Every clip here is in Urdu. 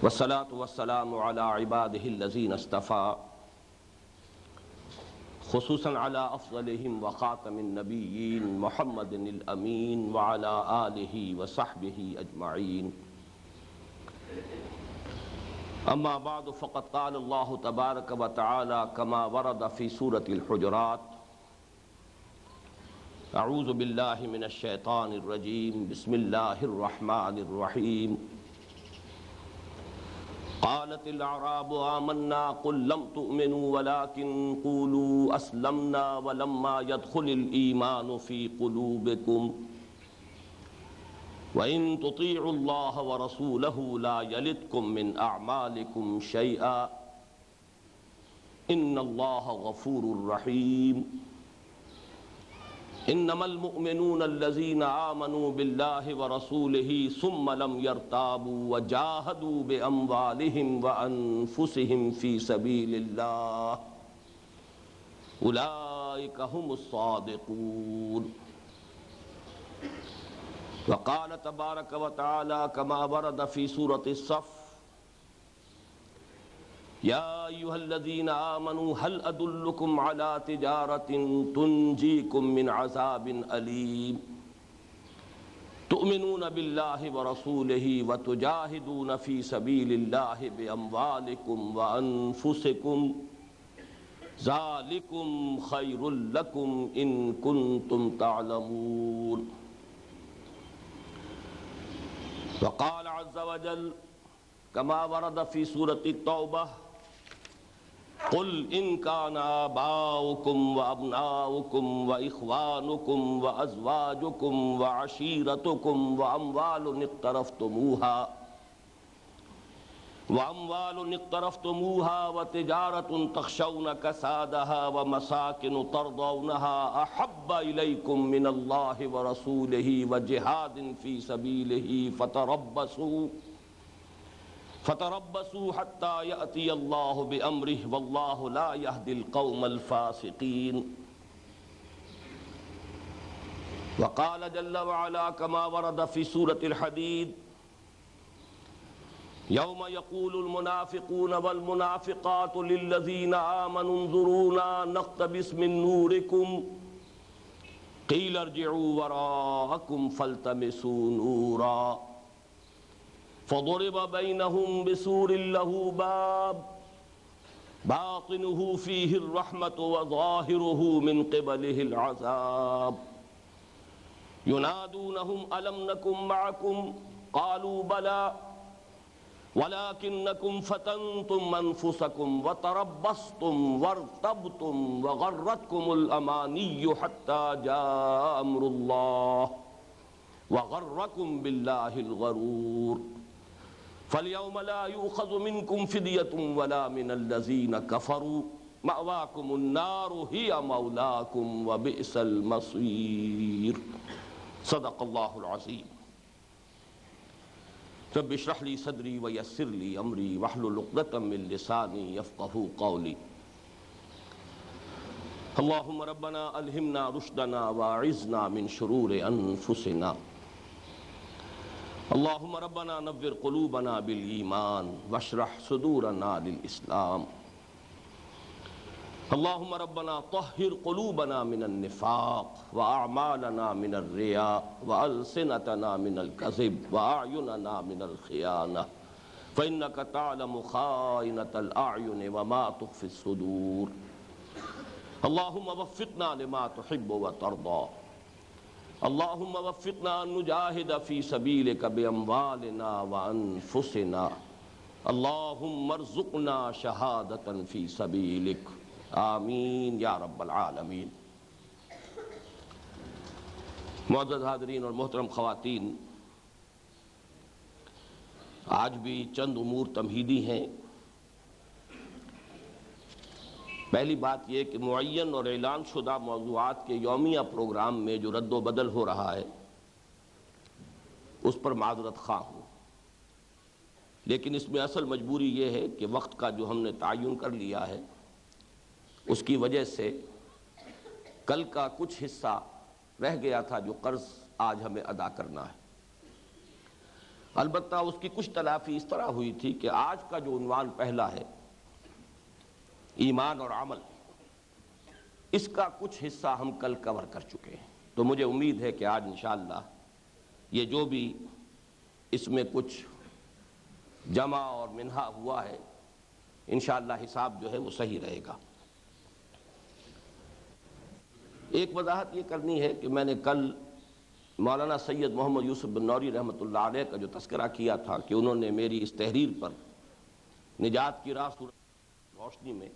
والصلاة والسلام على عباده الذين اصطفى خصوصا على أفضلهم وخاتم النبيين محمد الأمين وعلى آله وصحبه أجمعين. أما بعد فقد قال الله تبارك وتعالى كما ورد في سورة الحجرات: أعوذ بالله من الشيطان الرجيم بسم الله الرحمن الرحيم. قالت الأعراب آمنا قل لم تؤمنوا ولكن قولوا أسلمنا ولما يدخل الإيمان في قلوبكم وإن تطيعوا الله ورسوله لا يلدكم من أعمالكم شيئا إن الله غفور رحيم. انما المؤمنون الذين آمنوا بالله ورسوله ثم لم يرتابوا وجاهدوا بأموالهم وأنفسهم في سبيل الله أولئك هم الصادقون. وقال تبارك وتعالى كما ورد في سورة الصف: يا أيها الذين آمنوا هل أدلكم على تجارة تنجيكم من عذاب أليم تؤمنون بالله ورسوله وتجاهدون في سبيل الله بأموالكم وأنفسكم ذلكم خير لكم إن كنتم تعلمون. وقال عز وجل كما ورد في سورة التوبة: قل إن كان آباؤكم وأبناؤكم وإخوانكم وأزواجكم وعشيرتكم وأموال اقترفتموها وتجارة تخشون كسادها ومساكن ترضونها أحب إليكم من الله ورسوله وجهاد في سبيله فتربصوا حتى يأتي الله بأمره والله لا يهدي القوم الفاسقين. وقال جل وعلا كما ورد في سورة الحديد: يوم يقول المنافقون والمنافقات للذين آمنوا انظرونا نقتبس من نوركم قيل ارجعوا وراءكم فالتمسوا نورا فضرب بينهم بسور له باب باطنه فيه الرحمة وظاهره من قبله العذاب ينادونهم ألم نكن معكم قالوا بلى ولكنكم فتنتم أنفسكم وتربصتم وارتبتم وغرتكم الأماني حتى جاء أمر الله وغركم بالله الغرور فاليوم لا يؤخذ منكم فدية ولا من الذين كفروا مأواكم النار هي مولاكم وبئس المصير. صدق الله العظيم. رب اشرح لي صدري ويسر لي أمري واحلل عقدة من لساني يفقهوا قولي. اللهم ربنا ألهمنا رشدنا وأعذنا من شرور أنفسنا. اللهم ربنا نور قلوبنا بالإيمان واشرح صدورنا للإسلام. اللهم ربنا طهر قلوبنا من النفاق وأعمالنا من الرياء وألسنتنا من الكذب وأعيننا من الخيانة فإنك تعلم خائنة الأعين وما تخفي الصدور. اللهم وفقنا لما تحب وترضى. اللهم وفقنا أن نجاهد في سبيلك بأموالنا وأنفسنا. اللهم ارزقنا شهادة في سبيلك آمین یا رب العالمین. معزز حاضرین اور محترم خواتین، آج بھی چند امور تمہیدی ہیں. پہلی بات یہ کہ معین اور اعلان شدہ موضوعات کے یومیہ پروگرام میں جو رد و بدل ہو رہا ہے اس پر معذرت خواہ ہوں، لیکن اس میں اصل مجبوری یہ ہے کہ وقت کا جو ہم نے تعین کر لیا ہے اس کی وجہ سے کل کا کچھ حصہ رہ گیا تھا جو قرض آج ہمیں ادا کرنا ہے. البتہ اس کی کچھ تلافی اس طرح ہوئی تھی کہ آج کا جو عنوان پہلا ہے ایمان اور عمل، اس کا کچھ حصہ ہم کل کور کر چکے ہیں، تو مجھے امید ہے کہ آج انشاءاللہ یہ جو بھی اس میں کچھ جمع اور منہا ہوا ہے انشاءاللہ حساب جو ہے وہ صحیح رہے گا۔ ایک وضاحت یہ کرنی ہے کہ میں نے کل مولانا سید محمد یوسف بن نوری رحمۃ اللہ علیہ کا جو تذکرہ کیا تھا کہ انہوں نے میری اس تحریر پر نجات کی راہ صورت روشنی میں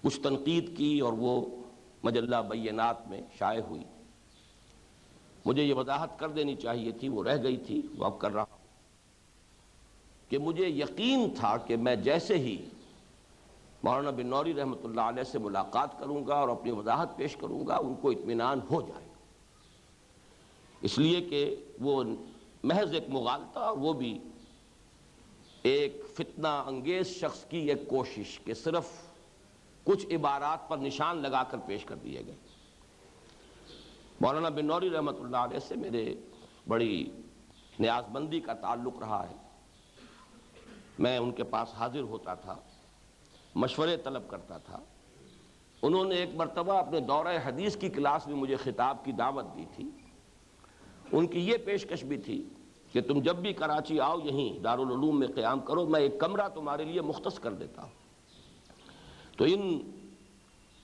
کچھ تنقید کی اور وہ مجلہ بینات میں شائع ہوئی، مجھے یہ وضاحت کر دینی چاہیے تھی، وہ رہ گئی تھی، وہ اب کر رہا ہوں کہ مجھے یقین تھا کہ میں جیسے ہی مولانا بن نوری رحمۃ اللہ علیہ سے ملاقات کروں گا اور اپنی وضاحت پیش کروں گا ان کو اطمینان ہو جائے گا، اس لیے کہ وہ محض ایک مغالطہ اور وہ بھی ایک فتنہ انگیز شخص کی ایک کوشش کہ صرف کچھ عبارات پر نشان لگا کر پیش کر دیے گئے۔ مولانا بن نوری رحمۃ اللہ علیہ سے میرے بڑی نیاز مندی کا تعلق رہا ہے، میں ان کے پاس حاضر ہوتا تھا، مشورے طلب کرتا تھا۔ انہوں نے ایک مرتبہ اپنے دورہ حدیث کی کلاس میں مجھے خطاب کی دعوت دی تھی، ان کی یہ پیشکش بھی تھی کہ تم جب بھی کراچی آؤ یہیں دارالعلوم میں قیام کرو، میں ایک کمرہ تمہارے لیے مختص کر دیتا ہوں۔ تو ان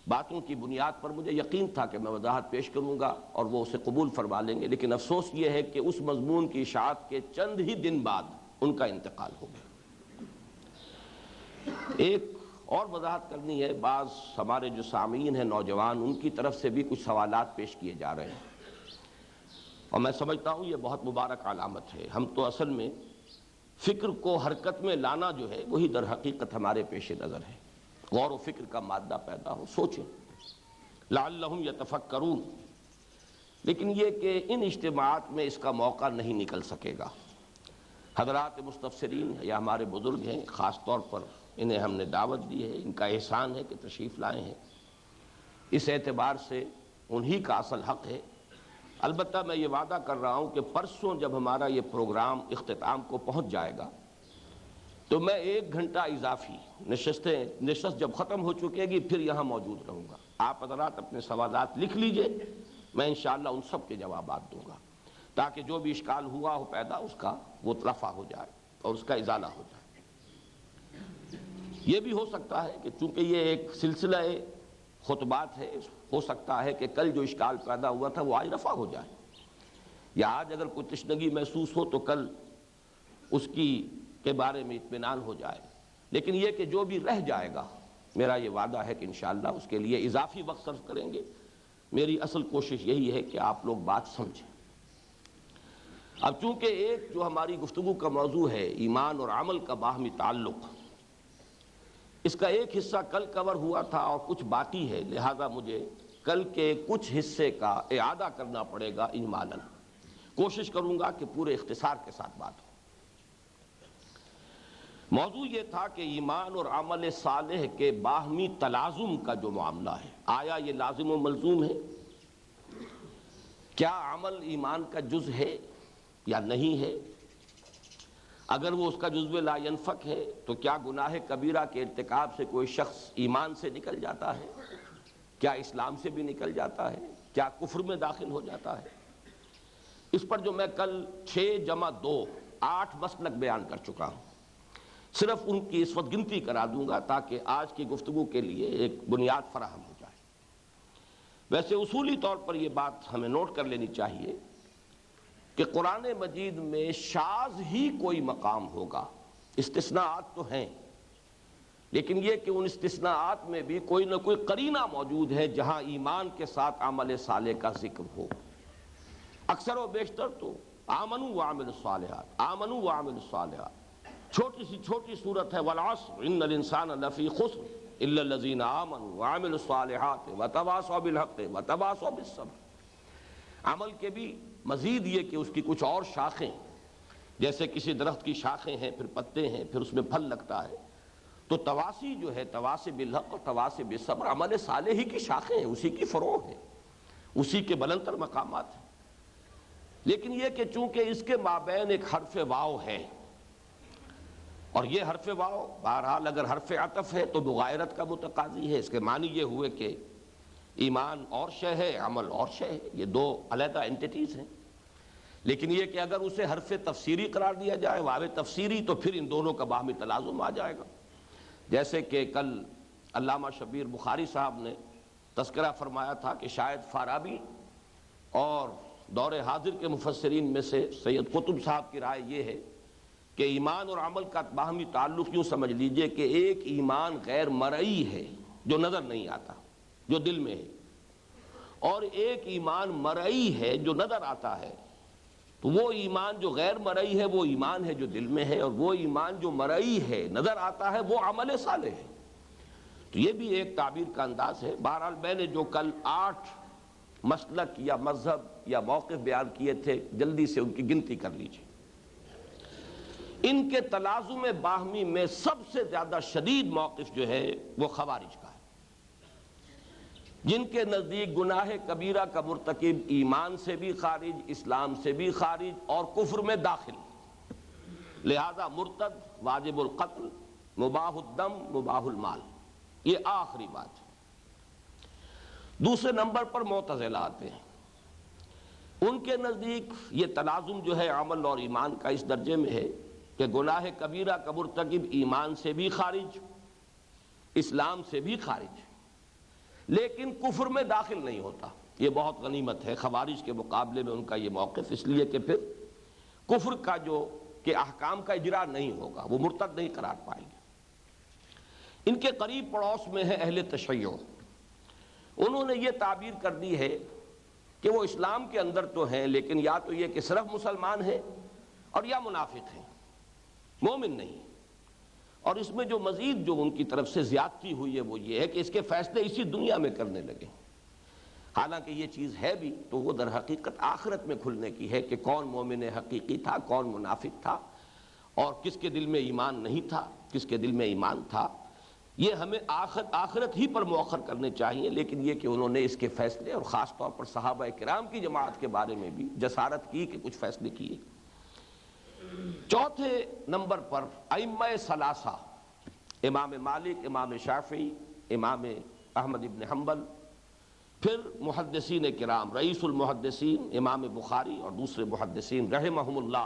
باتوں کی بنیاد پر مجھے یقین تھا کہ میں وضاحت پیش کروں گا اور وہ اسے قبول فرما لیں گے، لیکن افسوس یہ ہے کہ اس مضمون کی اشاعت کے چند ہی دن بعد ان کا انتقال ہو گیا۔ ایک اور وضاحت کرنی ہے، بعض ہمارے جو سامعین ہیں نوجوان، ان کی طرف سے بھی کچھ سوالات پیش کیے جا رہے ہیں اور میں سمجھتا ہوں یہ بہت مبارک علامت ہے۔ ہم تو اصل میں فکر کو حرکت میں لانا جو ہے وہی در حقیقت ہمارے پیش نظر ہے، غور و فکر کا مادہ پیدا ہو، سوچیں لعلہم یتفکرون، لیکن یہ کہ ان اجتماعات میں اس کا موقع نہیں نکل سکے گا۔ حضرات مستفسرین یا ہمارے بزرگ ہیں، خاص طور پر انہیں ہم نے دعوت دی ہے، ان کا احسان ہے کہ تشریف لائے ہیں، اس اعتبار سے انہی کا اصل حق ہے۔ البتہ میں یہ وعدہ کر رہا ہوں کہ پرسوں جب ہمارا یہ پروگرام اختتام کو پہنچ جائے گا تو میں 1 گھنٹہ اضافی نشست جب ختم ہو چکے گی پھر یہاں موجود رہوں گا۔ آپ حضرات اپنے سوالات لکھ لیجئے، میں انشاءاللہ ان سب کے جوابات دوں گا تاکہ جو بھی اشکال ہوا ہو پیدا اس کا وہ رفع ہو جائے اور اس کا ازالہ ہو جائے۔ یہ بھی ہو سکتا ہے کہ چونکہ یہ ایک سلسلہ خطبات ہے، ہو سکتا ہے کہ کل جو اشکال پیدا ہوا تھا وہ آج رفع ہو جائے، یا آج اگر کوئی تشنگی محسوس ہو تو کل اس کے بارے میں اطمینان ہو جائے، لیکن یہ کہ جو بھی رہ جائے گا میرا یہ وعدہ ہے کہ انشاءاللہ اس کے لیے اضافی وقت صرف کریں گے۔ میری اصل کوشش یہی ہے کہ آپ لوگ بات سمجھیں۔ اب چونکہ ایک جو ہماری گفتگو کا موضوع ہے ایمان اور عمل کا باہمی تعلق، اس کا ایک حصہ کل کور ہوا تھا اور کچھ باقی ہے، لہذا مجھے کل کے کچھ حصے کا اعادہ کرنا پڑے گا اجمالاً۔ کوشش کروں گا کہ پورے اختصار کے ساتھ بات ہو۔ موضوع یہ تھا کہ ایمان اور عمل صالح کے باہمی تلازم کا جو معاملہ ہے، آیا یہ لازم و ملزوم ہے؟ کیا عمل ایمان کا جز ہے یا نہیں ہے؟ اگر وہ اس کا جزو لا ینفک ہے تو کیا گناہ کبیرہ کے ارتکاب سے کوئی شخص ایمان سے نکل جاتا ہے؟ کیا اسلام سے بھی نکل جاتا ہے؟ کیا کفر میں داخل ہو جاتا ہے؟ اس پر جو میں کل 6+2 8 مسلک بیان کر چکا ہوں، صرف ان کی اس وقت گنتی کرا دوں گا تاکہ آج کی گفتگو کے لیے ایک بنیاد فراہم ہو جائے۔ ویسے اصولی طور پر یہ بات ہمیں نوٹ کر لینی چاہیے کہ قرآن مجید میں شاذ ہی کوئی مقام ہوگا، استثناءات تو ہیں، لیکن یہ کہ ان استثناءات میں بھی کوئی نہ کوئی قرینہ موجود ہے جہاں ایمان کے ساتھ عمل صالح کا ذکر ہو۔ اکثر و بیشتر تو آمنوا وعملوا الصالحات، آمنوا وعملوا الصالحات، چھوٹی سی چھوٹی صورت ہے والعصر ان الانسان لفی خسر الا الذین آمنوا وعملوا الصالحات وتواصوا بالحق وتواصوا بالصبر۔ عمل کے بھی مزید یہ کہ اس کی کچھ اور شاخیں، جیسے کسی درخت کی شاخیں ہیں، پھر پتے ہیں، پھر اس میں پھل لگتا ہے، تو تواصی جو ہے تواصی بالحق اور تواصی بالصبر عمل صالح ہی کی شاخیں ہیں، اسی کی فروع ہیں، اسی کے بلندتر مقامات ہیں۔ لیکن یہ کہ چونکہ اس کے مابین ایک حرف واو ہے، اور یہ حرف واو بہرحال اگر حرف عطف ہے تو مغایرت کا متقاضی ہے، اس کے معنی یہ ہوئے کہ ایمان اور شے ہے، عمل اور شے ہے، یہ دو علیحدہ انٹیٹیز ہیں۔ لیکن یہ کہ اگر اسے حرف تفسیری قرار دیا جائے، واو تفسیری، تو پھر ان دونوں کا باہمی تلازم آ جائے گا۔ جیسے کہ کل علامہ شبیر بخاری صاحب نے تذکرہ فرمایا تھا کہ شاید فارابی اور دور حاضر کے مفسرین میں سے سید قطب صاحب کی رائے یہ ہے کہ ایمان اور عمل کا باہمی تعلق یوں سمجھ لیجئے کہ ایک ایمان غیر مرئی ہے جو نظر نہیں آتا، جو دل میں ہے، اور ایک ایمان مرئی ہے جو نظر آتا ہے۔ تو وہ ایمان جو غیر مرئی ہے وہ ایمان ہے جو دل میں ہے، اور وہ ایمان جو مرئی ہے نظر آتا ہے وہ عمل صالح ہے۔ تو یہ بھی ایک تعبیر کا انداز ہے۔ بہرحال میں نے جو کل 8 مسلک یا مذہب یا موقف بیان کیے تھے، جلدی سے ان کی گنتی کر لیجیے۔ ان کے تلازم باہمی میں سب سے زیادہ شدید موقف جو ہے وہ خوارج کا ہے، جن کے نزدیک گناہ کبیرہ کا مرتکب ایمان سے بھی خارج، اسلام سے بھی خارج اور کفر میں داخل، لہذا مرتد، واجب القتل، مباح الدم، مباح المال، یہ آخری بات ہے۔ دوسرے نمبر پر معتزلہ آتے ہیں، ان کے نزدیک یہ تلازم جو ہے عمل اور ایمان کا اس درجے میں ہے کہ گناہ کبیرہ کا مرتکب ایمان سے بھی خارج، اسلام سے بھی خارج، لیکن کفر میں داخل نہیں ہوتا۔ یہ بہت غنیمت ہے خوارج کے مقابلے میں ان کا یہ موقف، اس لیے کہ پھر کفر کا جو کہ احکام کا اجرا نہیں ہوگا، وہ مرتد نہیں قرار پائیں گے۔ ان کے قریب پڑوس میں ہے اہل تشیع، انہوں نے یہ تعبیر کر دی ہے کہ وہ اسلام کے اندر تو ہیں، لیکن یا تو یہ کہ صرف مسلمان ہیں اور یا منافق ہیں، مومن نہیں۔ اور اس میں جو مزید جو ان کی طرف سے زیادتی ہوئی ہے وہ یہ ہے کہ اس کے فیصلے اسی دنیا میں کرنے لگے، حالانکہ یہ چیز ہے بھی تو وہ در حقیقت آخرت میں کھلنے کی ہے کہ کون مومن حقیقی تھا، کون منافق تھا، اور کس کے دل میں ایمان نہیں تھا، کس کے دل میں ایمان تھا۔ یہ ہمیں آخرت ہی پر مؤخر کرنے چاہیے، لیکن یہ کہ انہوں نے اس کے فیصلے اور خاص طور پر صحابہ کرام کی جماعت کے بارے میں بھی جسارت کی کہ کچھ فیصلے کیے۔ چوتھے نمبر پر ائمہ ثلاثہ، امام مالک، امام شافعی، امام احمد ابن حنبل، پھر محدثین کرام، رئیس المحدثین امام بخاری اور دوسرے محدثین رحمہم اللہ،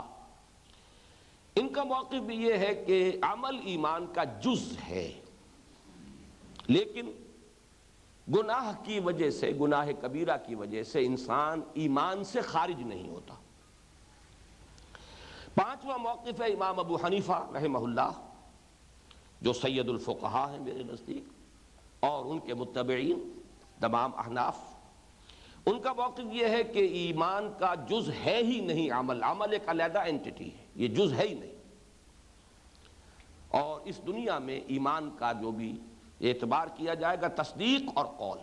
ان کا موقف بھی یہ ہے کہ عمل ایمان کا جز ہے، لیکن گناہ کی وجہ سے، گناہ کبیرہ کی وجہ سے انسان ایمان سے خارج نہیں ہوتا۔ پانچواں موقف ہے امام ابو حنیفہ رحمہ اللہ، جو سید الفقہاء ہیں میرے نزدیک، اور ان کے متبعین تمام احناف۔ ان کا موقف یہ ہے کہ ایمان کا جز ہے ہی نہیں عمل، عمل ایک علیحدہ انٹیٹی ہے، یہ جز ہے ہی نہیں۔ اور اس دنیا میں ایمان کا جو بھی اعتبار کیا جائے گا تصدیق اور قول،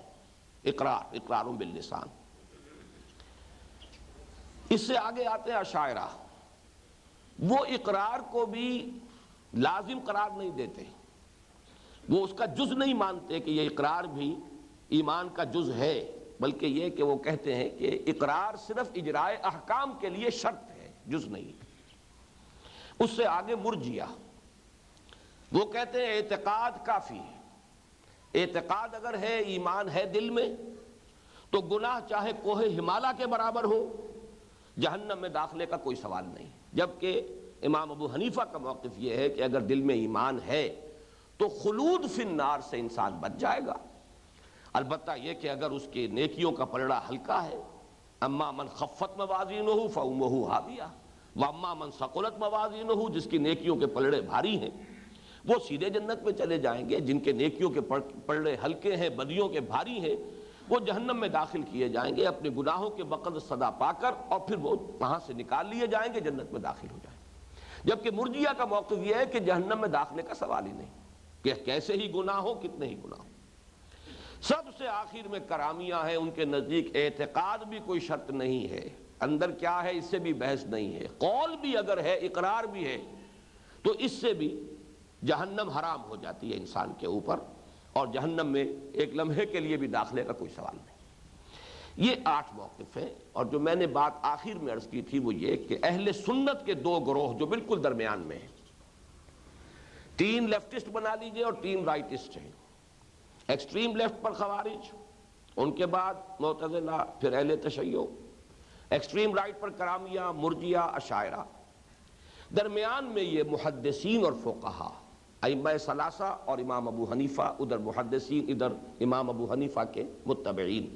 اقرار باللسان۔ اس سے آگے آتے ہیں اشاعرہ، وہ اقرار کو بھی لازم قرار نہیں دیتے، وہ اس کا جز نہیں مانتے کہ یہ اقرار بھی ایمان کا جز ہے، بلکہ یہ کہ وہ کہتے ہیں کہ اقرار صرف اجرائے احکام کے لیے شرط ہے، جز نہیں۔ اس سے آگے مرجیہ، وہ کہتے ہیں اعتقاد کافی ہے، اعتقاد اگر ہے، ایمان ہے دل میں، تو گناہ چاہے کوہ ہمالیہ کے برابر ہو، جہنم میں داخلے کا کوئی سوال نہیں۔ جبکہ امام ابو حنیفہ کا موقف یہ ہے کہ اگر دل میں ایمان ہے تو خلود فی النار سے انسان بچ جائے گا، البتہ یہ کہ اگر اس کے نیکیوں کا پلڑا ہلکا ہے، اما من خفت موازینہ فامہ ہاویہ واما من ثقلت موازینہ، جس کی نیکیوں کے پلڑے بھاری ہیں وہ سیدھے جنت میں چلے جائیں گے، جن کے نیکیوں کے پلڑے ہلکے ہیں، بدیوں کے بھاری ہیں، وہ جہنم میں داخل کیے جائیں گے اپنے گناہوں کے بقدر سزا پا کر، اور پھر وہ وہاں سے نکال لیے جائیں گے، جنت میں داخل ہو جائیں گے۔ جبکہ مرجیہ کا موقف یہ ہے کہ جہنم میں داخلے کا سوال ہی نہیں، کہ کیسے ہی گناہ ہو، کتنے ہی گناہ ہو۔ سب سے آخر میں کرامیہ ہیں، ان کے نزدیک اعتقاد بھی کوئی شرط نہیں ہے، اندر کیا ہے اس سے بھی بحث نہیں ہے، قول بھی اگر ہے، اقرار بھی ہے، تو اس سے بھی جہنم حرام ہو جاتی ہے انسان کے اوپر، اور جہنم میں ایک لمحے کے لیے بھی داخلے کا کوئی سوال نہیں۔ یہ 8 موقف ہیں، اور جو میں نے بات آخر میں عرض کی تھی وہ یہ کہ اہل سنت کے 2 گروہ جو بالکل درمیان میں ہیں، 3 لیفٹسٹ بنا لیجئے اور 3 رائٹسٹ ہیں۔ ایکسٹریم لیفٹ پر خوارج، ان کے بعد معتزلہ، پھر اہل تشیع، ایکسٹریم رائٹ پر کرامیہ، مرجیہ، اشاعرہ، درمیان میں یہ محدثین اور فقہا، ائمہ ثلاثہ اور امام ابو حنیفہ، ادھر محدثین ادھر امام ابو حنیفہ کے متبعین۔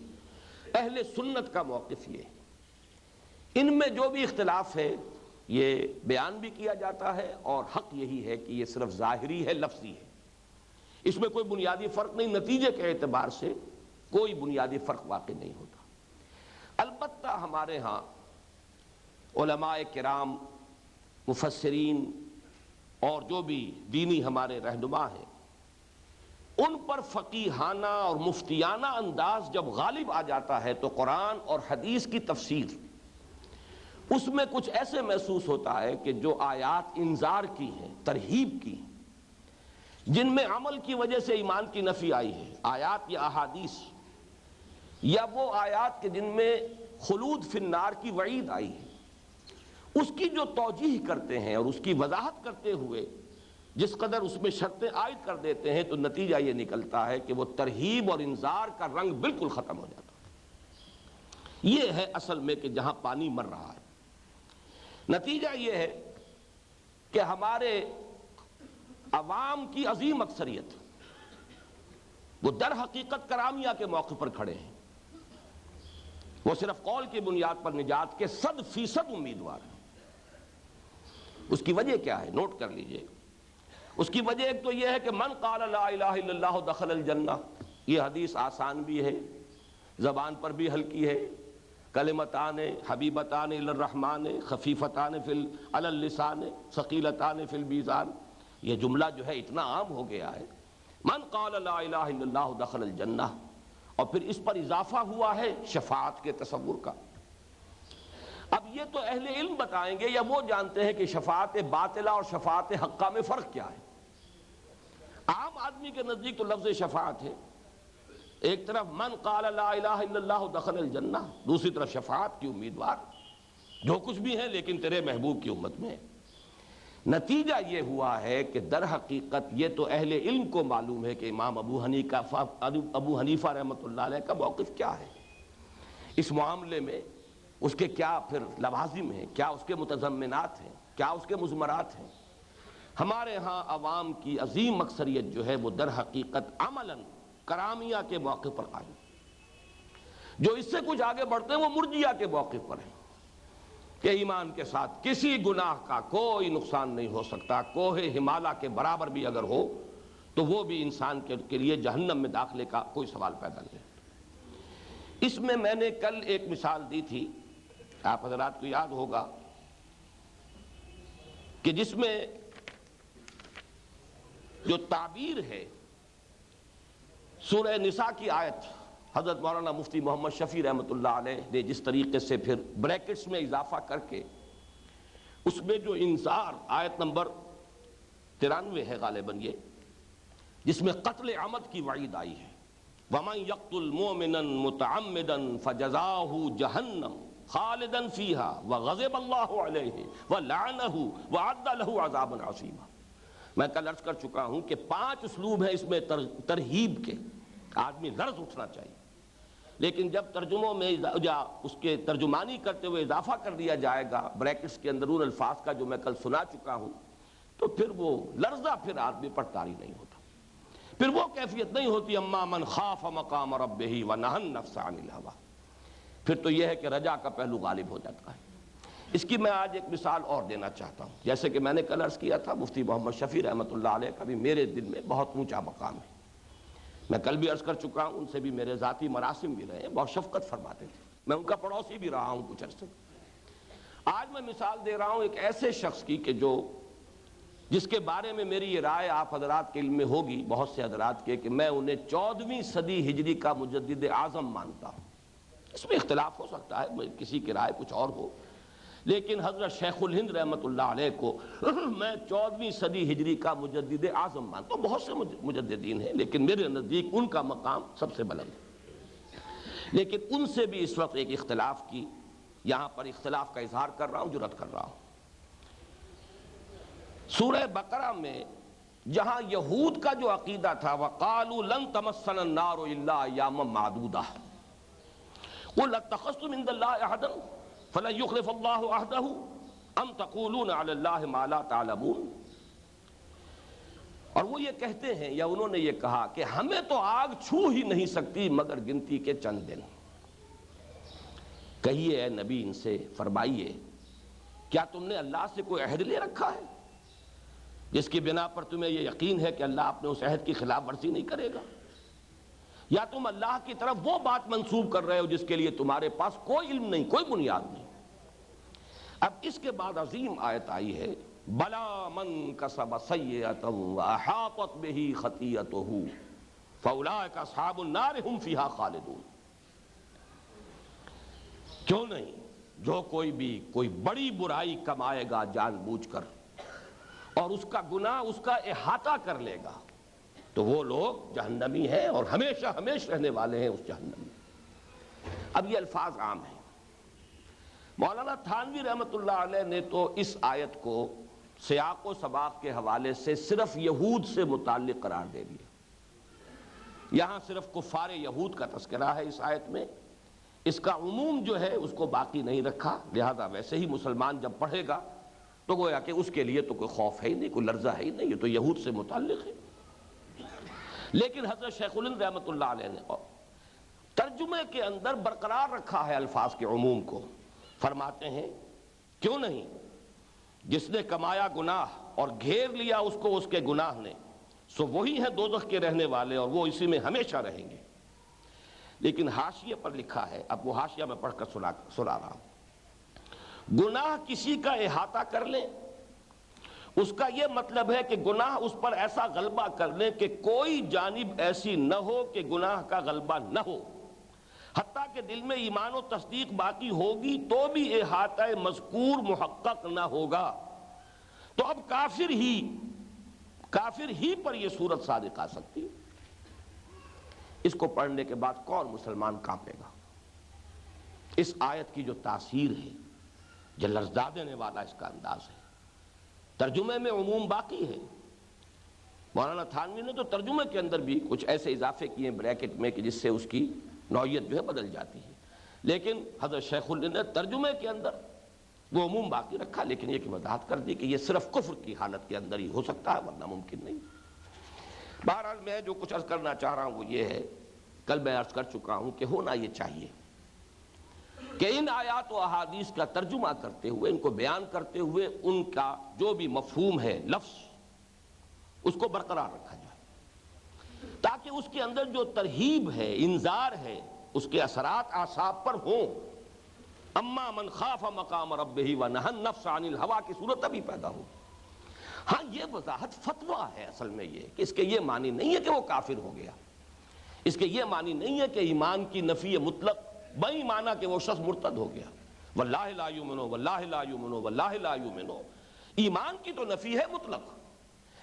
اہل سنت کا موقف یہ، ان میں جو بھی اختلاف ہے یہ بیان بھی کیا جاتا ہے، اور حق یہی ہے کہ یہ صرف ظاہری ہے، لفظی ہے، اس میں کوئی بنیادی فرق نہیں، نتیجے کے اعتبار سے کوئی بنیادی فرق واقع نہیں ہوتا۔ البتہ ہمارے ہاں علماء کرام، مفسرین اور جو بھی دینی ہمارے رہنما ہیں، ان پر فقیہانہ اور مفتیانہ انداز جب غالب آ جاتا ہے تو قرآن اور حدیث کی تفسیر، اس میں کچھ ایسے محسوس ہوتا ہے کہ جو آیات انذار کی ہیں، ترہیب کی ہیں، جن میں عمل کی وجہ سے ایمان کی نفی آئی ہے، آیات یا احادیث، یا وہ آیات کہ جن میں خلود فی النار کی وعید آئی ہے، اس کی جو توجیہ کرتے ہیں اور اس کی وضاحت کرتے ہوئے جس قدر اس میں شرطیں عائد کر دیتے ہیں، تو نتیجہ یہ نکلتا ہے کہ وہ ترہیب اور انذار کا رنگ بالکل ختم ہو جاتا ہے۔ یہ ہے اصل میں کہ جہاں پانی مر رہا ہے۔ نتیجہ یہ ہے کہ ہمارے عوام کی عظیم اکثریت وہ در حقیقت کرامیہ کے موقع پر کھڑے ہیں، وہ صرف قول کی بنیاد پر نجات کے 100% امیدوار ہیں۔ اس کی وجہ کیا ہے؟ نوٹ کر لیجئے۔ اس کی وجہ ایک تو یہ ہے کہ من قال لا الہ الا اللہ دخل الجنہ، یہ حدیث آسان بھی ہے، زبان پر بھی ہلکی ہے، کلمتان حبیبتان الی الرحمن خفیفتان علی اللسان ثقیلتان فی المیزان، یہ جملہ جو ہے اتنا عام ہو گیا ہے، من قال لا الہ الا اللہ دخل الجنہ، اور پھر اس پر اضافہ ہوا ہے شفاعت کے تصور کا۔ اب یہ تو اہل علم بتائیں گے، یا وہ جانتے ہیں کہ شفاعت باطلہ اور شفاعت حقہ میں فرق کیا ہے۔ عام آدمی کے نزدیک تو لفظ شفاعت ہے، ایک طرف من قال لا الہ الا اللہ دخل الجنہ، دوسری طرف شفاعت کی امیدوار، جو کچھ بھی ہیں لیکن تیرے محبوب کی امت میں۔ نتیجہ یہ ہوا ہے کہ در حقیقت یہ تو اہل علم کو معلوم ہے کہ امام ابو حنیفہ رحمۃ اللہ علیہ کا موقف کیا ہے اس معاملے میں، اس کے کیا پھر لوازم ہیں، کیا اس کے متضمنات ہیں، کیا اس کے مضمرات ہیں۔ ہمارے ہاں عوام کی عظیم اکثریت جو ہے وہ در حقیقت عملاً کرامیہ کے موقع پر قائم، جو اس سے کچھ آگے بڑھتے ہیں وہ مرجیہ کے موقع پر ہیں کہ ایمان کے ساتھ کسی گناہ کا کوئی نقصان نہیں ہو سکتا، کوہ ہمالیہ کے برابر بھی اگر ہو تو وہ بھی انسان کے لیے جہنم میں داخلے کا کوئی سوال پیدا نہیں۔ اس میں نے کل ایک مثال دی تھی، آپ حضرات کو یاد ہوگا، کہ جس میں جو تعبیر ہے سورہ نساء کی آیت، حضرت مولانا مفتی محمد شفیع رحمۃ اللہ علیہ نے جس طریقے سے پھر بریکٹس میں اضافہ کر کے اس میں جو انذار، آیت نمبر 93 ہے غالباً یہ، جس میں قتل عمد کی وعید آئی ہے، وَمَن يَقْتُلْ مُؤْمِنًا مُتَعَمِّدًا فَجَزَاؤُهُ جَهَنَّمُ خَالِدًا فِيهَا وَغَضِبَ اللَّهُ عَلَيْهِ وَلَعَنَهُ وَأَعَدَّ لَهُ عَذَابًا عَظِيمًا۔ میں کل عرض کر چکا ہوں کہ 5 اسلوب ہیں اس میں ترہیب کے، آدمی لرز اٹھنا چاہیے، لیکن جب ترجموں میں اس کے ترجمانی کرتے ہوئے اضافہ کر دیا جائے گا بریکٹس کے اندر ان الفاظ کا جو میں کل سنا چکا ہوں، تو پھر وہ لرزہ پھر آدمی پر طاری نہیں ہوتا، پھر وہ کیفیت نہیں ہوتی اما من خاف مقام ربہ ونہى النفس عن الہویٰ، پھر تو یہ ہے کہ رجا کا پہلو غالب ہو جاتا ہے۔ اس کی میں آج ایک مثال اور دینا چاہتا ہوں، جیسے کہ میں نے کل عرض کیا تھا، مفتی محمد شفیع رحمۃ اللہ علیہ کا بھی میرے دل میں بہت اونچا مقام ہے، میں کل بھی عرض کر چکا ہوں، ان سے بھی میرے ذاتی مراسم بھی رہے، بہت شفقت فرماتے تھے، میں ان کا پڑوسی بھی رہا ہوں کچھ عرصے۔ آج میں مثال دے رہا ہوں ایک ایسے شخص کی کہ جس کے بارے میں میری یہ رائے آپ حضرات کے علم میں ہوگی، بہت سے حضرات کے، کہ میں انہیں 14ویں صدی ہجری کا مجدد اعظم مانتا ہوں۔ اس میں اختلاف ہو سکتا ہے، کسی کی رائے کچھ اور ہو، لیکن حضرت شیخ الہند رحمۃ اللہ علیہ کو میں 14ویں صدی ہجری کا مجدد اعظم مانتا ہوں۔ بہت سے مجددین ہیں لیکن میرے نزدیک ان کا مقام سب سے بلند ہے۔ لیکن ان سے بھی اس وقت ایک اختلاف کی، یہاں پر اختلاف کا اظہار کر رہا ہوں، جرات کر رہا ہوں۔ سورہ بقرہ میں جہاں یہود کا جو عقیدہ تھا وَقَالُوا لَن تَمَسَّنَا النَّارُ إِلَّا أَيَّامًا مَّعْدُودَةً قُلْ أَتَّخَذْتُم عِندَ اللَّهِ عَهْدًا فَلَن يُخْلِفَ اللَّهُ عَهْدَهُ أَمْ تَقُولُونَ عَلَى اللَّهِ مَا لَا تَعْلَمُونَ۔ اور وہ یہ کہتے ہیں، یا انہوں نے یہ کہا کہ ہمیں تو آگ چھو ہی نہیں سکتی مگر گنتی کے چند دن۔ کہیے اے نبی ان سے، فرمائیے کیا تم نے اللہ سے کوئی عہد لے رکھا ہے جس کی بنا پر تمہیں یہ یقین ہے کہ اللہ اپنے اس عہد کی خلاف ورزی نہیں کرے گا؟ یا تم اللہ کی طرف وہ بات منسوب کر رہے ہو جس کے لیے تمہارے پاس کوئی علم نہیں، کوئی بنیاد نہیں؟ اب اس کے بعد عظیم آیت آئی ہے، بلا من کسب سیئۃ واحاطت بہ خطیئتہ فاولئک اصحاب النار هم فیہا خالدون۔ کیوں نہیں، جو کوئی بھی کوئی بڑی برائی کمائے گا جان بوجھ کر اور اس کا گناہ اس کا احاطہ کر لے گا تو وہ لوگ جہنمی ہیں اور ہمیشہ ہمیشہ رہنے والے ہیں اس جہنم میں۔ اب یہ الفاظ عام ہیں۔ مولانا تھانوی رحمۃ اللہ علیہ نے تو اس آیت کو سیاق و سباق کے حوالے سے صرف یہود سے متعلق قرار دے دیا۔ یہاں صرف کفار یہود کا تذکرہ ہے اس آیت میں، اس کا عموم جو ہے اس کو باقی نہیں رکھا، لہذا ویسے ہی مسلمان جب پڑھے گا تو گویا کہ اس کے لیے تو کوئی خوف ہے ہی نہیں، کوئی لرزہ ہے ہی نہیں، یہ تو یہود سے متعلق ہے۔ لیکن حضرت شیخ الہند رحمۃ اللہ علیہ نے ترجمے کے اندر برقرار رکھا ہے الفاظ کے عموم کو۔ فرماتے ہیں کیوں نہیں، جس نے کمایا گناہ اور گھیر لیا اس کو اس کے گناہ نے، سو وہی ہیں دوزخ کے رہنے والے اور وہ اسی میں ہمیشہ رہیں گے۔ لیکن حاشیے پر لکھا ہے، اب وہ حاشیہ میں پڑھ کر سنا رہا ہوں، گناہ کسی کا احاطہ کر لیں اس کا یہ مطلب ہے کہ گناہ اس پر ایسا غلبہ کر لیں کہ کوئی جانب ایسی نہ ہو کہ گناہ کا غلبہ نہ ہو، حتیٰ کہ دل میں ایمان و تصدیق باقی ہوگی تو بھی احاطہ مذکور محقق نہ ہوگا، تو اب کافر ہی پر یہ صورت صادق آ سکتی ہے۔ اس کو پڑھنے کے بعد کون مسلمان کانپے گا؟ اس آیت کی جو تاثیر ہے، جو لرزا دینے والا اس کا انداز ہے۔ ترجمے میں عموم باقی ہے، مولانا تھانوی نے تو ترجمے کے اندر بھی کچھ ایسے اضافے کیے بریکٹ میں کہ جس سے اس کی نوعیت جو ہے بدل جاتی ہے، لیکن حضرت شیخ الہند نے ترجمے کے اندر وہ عموم باقی رکھا، لیکن یہ کہ وضاحت کر دی کہ یہ صرف کفر کی حالت کے اندر ہی ہو سکتا ہے، ورنہ ممکن نہیں۔ بہرحال میں جو کچھ عرض کرنا چاہ رہا ہوں وہ یہ ہے، کل میں عرض کر چکا ہوں کہ ہونا یہ چاہیے کہ ان آیات و احادیث کا ترجمہ کرتے ہوئے، ان کو بیان کرتے ہوئے، ان کا جو بھی مفہوم ہے لفظ اس کو برقرار رکھا جائے، تاکہ اس کے اندر جو ترہیب ہے، انذار ہے، اس کے اثرات اعصاب پر ہوں۔ اما من خاف مقام ربہ ونہى النفس عن الہویٰ کی صورت ابھی پیدا ہو۔ ہاں یہ وضاحت فتویٰ ہے، اصل میں یہ کہ اس کے یہ معنی نہیں ہے کہ وہ کافر ہو گیا، اس کے یہ معنی نہیں ہے کہ ایمان کی نفی مطلق بئی معنی کہ وہ شخص مرتد ہو گیا، واللہ لا یؤمنو واللہ لا یؤمنو واللہ لا یؤمنو، ایمان کی تو نفی ہے مطلق،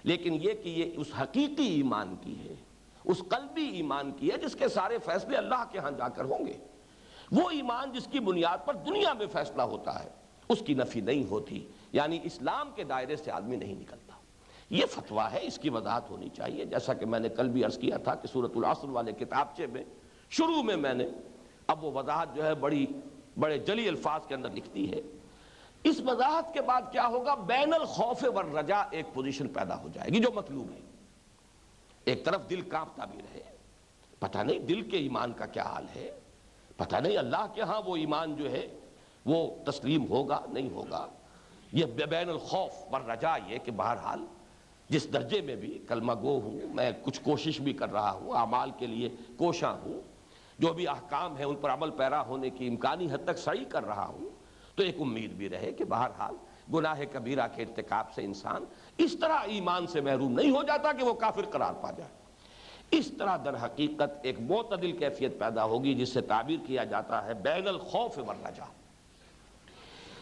لیکن یہ کہ یہ اس حقیقی ایمان کی ہے، اس قلبی ایمان کی ہے جس کے سارے فیصلے اللہ کے ہاں جا کر ہوں گے، وہ ایمان جس کی بنیاد پر دنیا میں فیصلہ ہوتا ہے اس کی نفی نہیں ہوتی، یعنی اسلام کے دائرے سے آدمی نہیں نکلتا۔ یہ فتویٰ ہے، اس کی وضاحت ہونی چاہیے، جیسا کہ میں نے کل بھی عرض کیا تھا کہ سورۃ العصر والے کتابچے میں شروع میں نے اب وہ وضاحت جو ہے بڑے جلی الفاظ کے اندر لکھتی ہے۔ اس وضاحت کے بعد کیا ہوگا، بین الخوف والرجاء ایک پوزیشن پیدا ہو جائے گی جو مطلوب ہے۔ ایک طرف دل کانپتا بھی رہے، پتہ نہیں دل کے ایمان کا کیا حال ہے، پتہ نہیں اللہ کے ہاں وہ ایمان جو ہے وہ تسلیم ہوگا نہیں ہوگا۔ یہ بین الخوف والرجاء، یہ کہ بہرحال جس درجے میں بھی کلمہ گو ہوں، میں کچھ کوشش بھی کر رہا ہوں، اعمال کے لیے کوشاں ہوں، جو بھی احکام ہیں ان پر عمل پیرا ہونے کی امکانی حد تک سعی کر رہا ہوں، تو ایک امید بھی رہے کہ بہرحال گناہ کبیرہ کے ارتکاب سے انسان اس طرح ایمان سے محروم نہیں ہو جاتا کہ وہ کافر قرار پا جائے۔ اس طرح در حقیقت ایک معتدل کیفیت پیدا ہوگی جس سے تعبیر کیا جاتا ہے بین الخوف والرجاء۔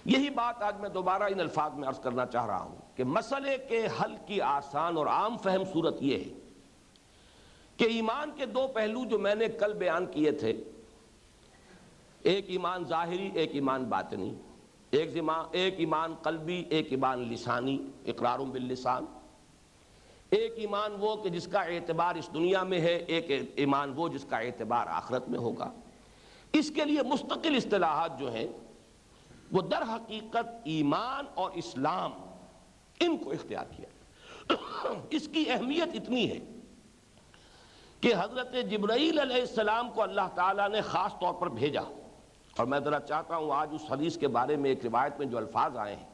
یہی بات آج میں دوبارہ ان الفاظ میں عرض کرنا چاہ رہا ہوں کہ مسئلے کے حل کی آسان اور عام فہم صورت یہ ہے کہ ایمان کے دو پہلو جو میں نے کل بیان کیے تھے، ایک ایمان ظاہری، ایک ایمان باطنی، ایک ایمان قلبی، ایک ایمان لسانی، اقرار باللسان، ایک ایمان وہ کہ جس کا اعتبار اس دنیا میں ہے، ایک ایمان وہ جس کا اعتبار آخرت میں ہوگا۔ اس کے لیے مستقل اصطلاحات جو ہیں وہ در حقیقت ایمان اور اسلام ان کو اختیار کیا۔ اس کی اہمیت اتنی ہے کہ حضرت جبرائیل علیہ السلام کو اللہ تعالیٰ نے خاص طور پر بھیجا، اور میں ذرا چاہتا ہوں آج اس حدیث کے بارے میں ایک روایت میں جو الفاظ آئے ہیں،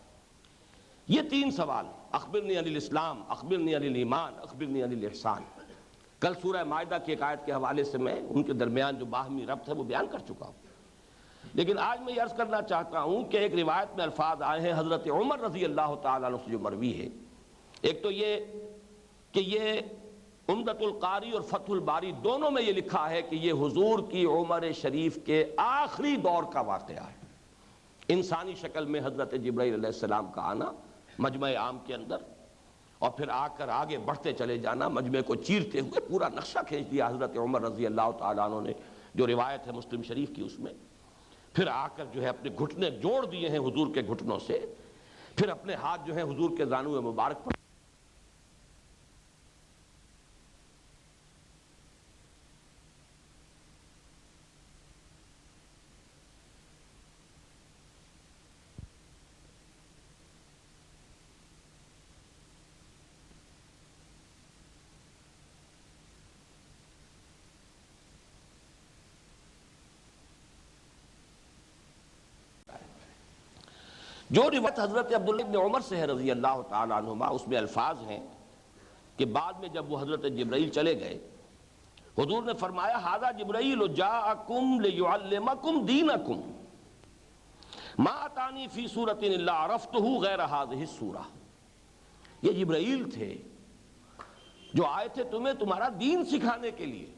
یہ 3 سوال، اخبرنی عن الاسلام، اخبرنی عن الایمان، اخبرنی عن الاحسان، کل سورہ مائدہ کی ایک آیت کے حوالے سے میں ان کے درمیان جو باہمی ربط ہے وہ بیان کر چکا ہوں، لیکن آج میں یہ عرض کرنا چاہتا ہوں کہ ایک روایت میں الفاظ آئے ہیں حضرت عمر رضی اللہ تعالیٰ عنہ سے جو مروی ہے۔ ایک تو یہ کہ یہ عمدۃ القاری اور فتح الباری دونوں میں یہ لکھا ہے کہ یہ حضور کی عمر شریف کے آخری دور کا واقعہ ہے، انسانی شکل میں حضرت جبرائیل علیہ السلام کا آنا مجمع عام کے اندر، اور پھر آ کر آگے بڑھتے چلے جانا، مجمع کو چیرتے ہوئے پورا نقشہ کھینچ دیا حضرت عمر رضی اللہ تعالیٰ عنہ نے، جو روایت ہے مسلم شریف کی اس میں۔ پھر آ کر جو ہے اپنے گھٹنے جوڑ دیے ہیں حضور کے گھٹنوں سے، پھر اپنے ہاتھ جو ہیں حضور کے زانو مبارک پر جو روایت حضرت عبداللہ بن عمر سے ہے رضی اللہ تعالیٰ عنہما، اس میں الفاظ ہیں کہ بعد میں جب وہ حضرت جبرائیل چلے گئے، حضور نے فرمایا ھذا جبرائیل جاءکم لیعلمکم دینکم ما اتانی فی صورۃ الا عرفتہ غیر ھذہ الصورہ، یہ جبرائیل تھے جو آئے تھے تمہیں تمہارا دین سکھانے کے لیے۔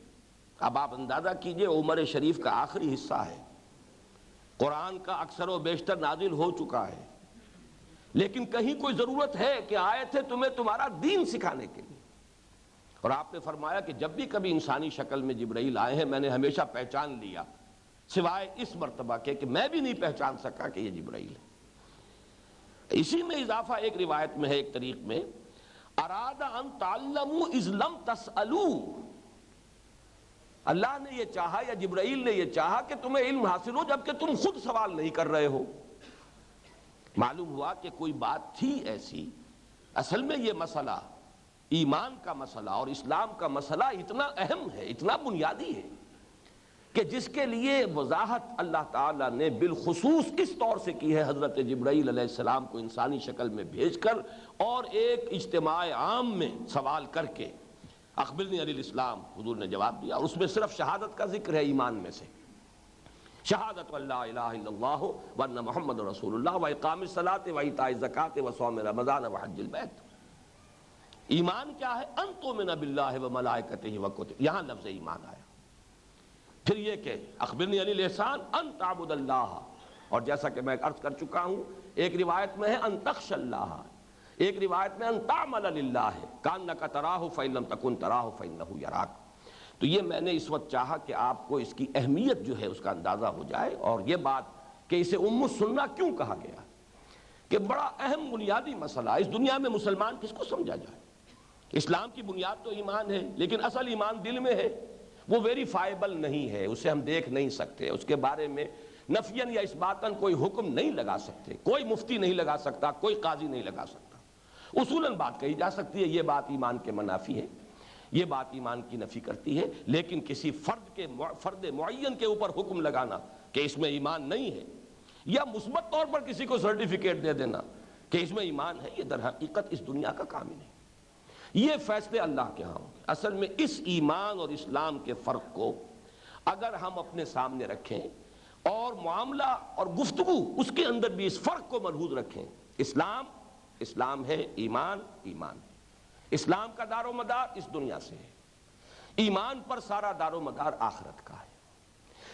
اب آپ اندازہ کیجئے عمر شریف کا آخری حصہ ہے، قرآن کا اکثر و بیشتر نازل ہو چکا ہے، لیکن کہیں کوئی ضرورت ہے کہ آئے تھے تمہیں تمہارا دین سکھانے کے لیے۔ اور آپ نے فرمایا کہ جب بھی کبھی انسانی شکل میں جبرائیل آئے ہیں میں نے ہمیشہ پہچان لیا، سوائے اس مرتبہ کے کہ میں بھی نہیں پہچان سکا کہ یہ جبرائیل ہے۔ اسی میں اضافہ ایک روایت میں ہے، ایک طریق میں، اراد ان تعلموا اذ لم تسألوا، اللہ نے یہ چاہا یا جبرائیل نے یہ چاہا کہ تمہیں علم حاصل ہو جبکہ تم خود سوال نہیں کر رہے ہو۔ معلوم ہوا کہ کوئی بات تھی ایسی، اصل میں یہ مسئلہ ایمان کا مسئلہ اور اسلام کا مسئلہ اتنا اہم ہے، اتنا بنیادی ہے کہ جس کے لیے وضاحت اللہ تعالیٰ نے بالخصوص کس طور سے کی ہے حضرت جبرائیل علیہ السلام کو انسانی شکل میں بھیج کر، اور ایک اجتماع عام میں سوال کر کے اخبرنی عن الاسلام، حضور نے جواب دیا، اور اس میں صرف شہادت کا ذکر ہے ایمان میں سے، شہادت ان لا الہ الا اللہ وان محمد رسول اللہ واقام الصلاۃ وایتاء الزکاۃ وصوم رمضان وحج البیت۔ ایمان کیا ہے؟ ان تؤمن باللہ وملائکتہ وکتبہ، یہاں لفظ ایمان آیا۔ پھر یہ کہ اخبرنی عن الاحسان ان تعبد اللہ، اور جیسا کہ میں عرض کر چکا ہوں ایک روایت میں ہے ان تخش اللہ، ایک روایت میں ان تعمل للہ کانک تراہ فإن لم تکن تراہ فإنہ یراک۔ تو یہ میں نے اس وقت چاہا کہ آپ کو اس کی اہمیت جو ہے اس کا اندازہ ہو جائے، اور یہ بات کہ اسے ام السنہ کیوں کہا گیا، کہ بڑا اہم بنیادی مسئلہ، اس دنیا میں مسلمان کس کو سمجھا جائے؟ اسلام کی بنیاد تو ایمان ہے، لیکن اصل ایمان دل میں ہے، وہ ویریفائیبل نہیں ہے، اسے ہم دیکھ نہیں سکتے، اس کے بارے میں نفیاً یا اثباتاً کوئی حکم نہیں لگا سکتے، کوئی مفتی نہیں لگا سکتا، کوئی قاضی نہیں لگا سکتا۔ اصولاً بات کہی جا سکتی ہے، یہ بات ایمان کے منافی ہے، یہ بات ایمان کی نفی کرتی ہے، لیکن کسی فرد معین کے اوپر حکم لگانا کہ اس میں ایمان نہیں ہے، یا مثبت طور پر کسی کو سرٹیفکیٹ دے دینا کہ اس میں ایمان ہے، یہ در حقیقت اس دنیا کا کام ہی نہیں۔ یہ فیصلے اللہ کے ہاں ہوں گے۔ اصل میں اس ایمان اور اسلام کے فرق کو اگر ہم اپنے سامنے رکھیں اور معاملہ اور گفتگو اس کے اندر بھی اس فرق کو ملحوظ رکھیں، اسلام ہے، ایمان ہے۔ اسلام کا دار و مدار اس دنیا سے ہے، ایمان پر سارا دار و مدار آخرت کا ہے۔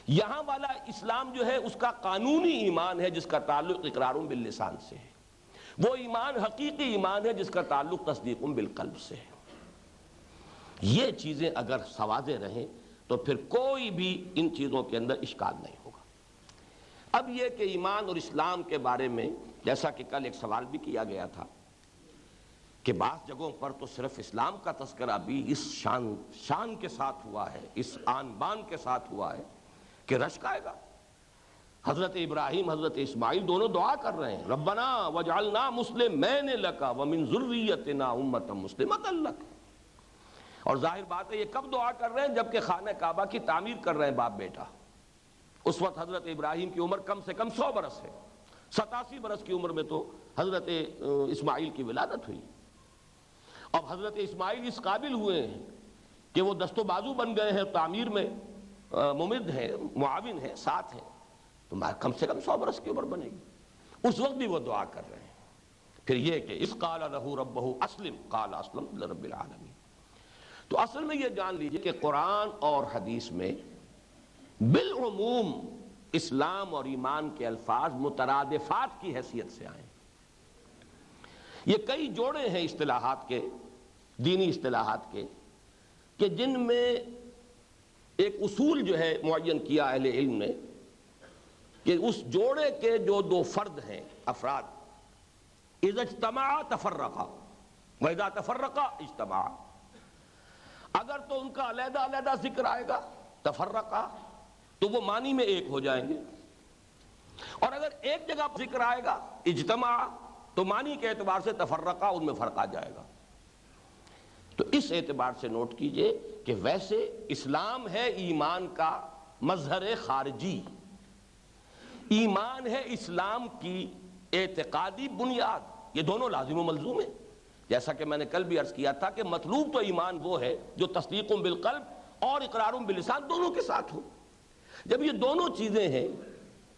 یہاں والا اسلام جو ہے اس کا قانونی ایمان ہے جس کا تعلق اقرار باللسان سے ہے، وہ ایمان حقیقی ایمان ہے جس کا تعلق تصدیق بالقلب سے ہے۔ یہ چیزیں اگر واضح رہیں تو پھر کوئی بھی ان چیزوں کے اندر اشکال نہیں ہوگا۔ اب یہ کہ ایمان اور اسلام کے بارے میں جیسا کہ کل ایک سوال بھی کیا گیا تھا کہ بعض جگہوں پر تو صرف اسلام کا تذکرہ بھی اس شان کے ساتھ ہوا ہے، اس آن بان کے ساتھ ہوا ہے کہ رشک آئے گا۔ حضرت ابراہیم، حضرت اسماعیل دونوں دعا کر رہے ہیں، ربنا وجعلنا مسلمین لک ومن ذریتنا امۃ مسلمۃ لک۔ اور ظاہر بات ہے یہ کب دعا کر رہے ہیں؟ جبکہ خانہ کعبہ کی تعمیر کر رہے ہیں باپ بیٹا۔ اس وقت حضرت ابراہیم کی عمر کم سے کم 100 برس ہے، 87 برس کی عمر میں تو حضرت اسماعیل کی ولادت ہوئی۔ اب حضرت اسماعیل اس قابل ہوئے ہیں کہ وہ دست و بازو بن گئے ہیں، تعمیر میں ممد ہیں، معاون ہیں، ساتھ ہیں، تو کم سے کم 100 برس کی عمر بنے گی۔ اس وقت بھی وہ دعا کر رہے ہیں۔ پھر یہ کہ اذ قال لہ ربہ اسلم قال اسلمت لرب العالمین۔ تو اصل میں یہ جان لیجئے کہ قرآن اور حدیث میں بالعموم اسلام اور ایمان کے الفاظ مترادفات کی حیثیت سے آئے۔ یہ کئی جوڑے ہیں اصطلاحات کے، دینی اصطلاحات کے، کہ جن میں ایک اصول جو ہے معین کیا اہل علم نے کہ اس جوڑے کے جو دو فرد ہیں، افراد، اذا اجتمعا تفرقا واذا تفرقا اجتمعا، اگر تو ان کا علیحدہ علیحدہ ذکر آئے گا تفرقا تو وہ معنی میں ایک ہو جائیں گے، اور اگر ایک جگہ ذکر آئے گا اجتماع تو معنی کے اعتبار سے تفرقہ ان میں فرق آ جائے گا۔ تو اس اعتبار سے نوٹ کیجئے کہ ویسے اسلام ہے ایمان کا مظہر خارجی، ایمان ہے اسلام کی اعتقادی بنیاد، یہ دونوں لازم و ملزوم ہیں۔ جیسا کہ میں نے کل بھی عرض کیا تھا کہ مطلوب تو ایمان وہ ہے جو تصدیق بالقلب اور اقرار باللسان دونوں کے ساتھ ہو۔ جب یہ دونوں چیزیں ہیں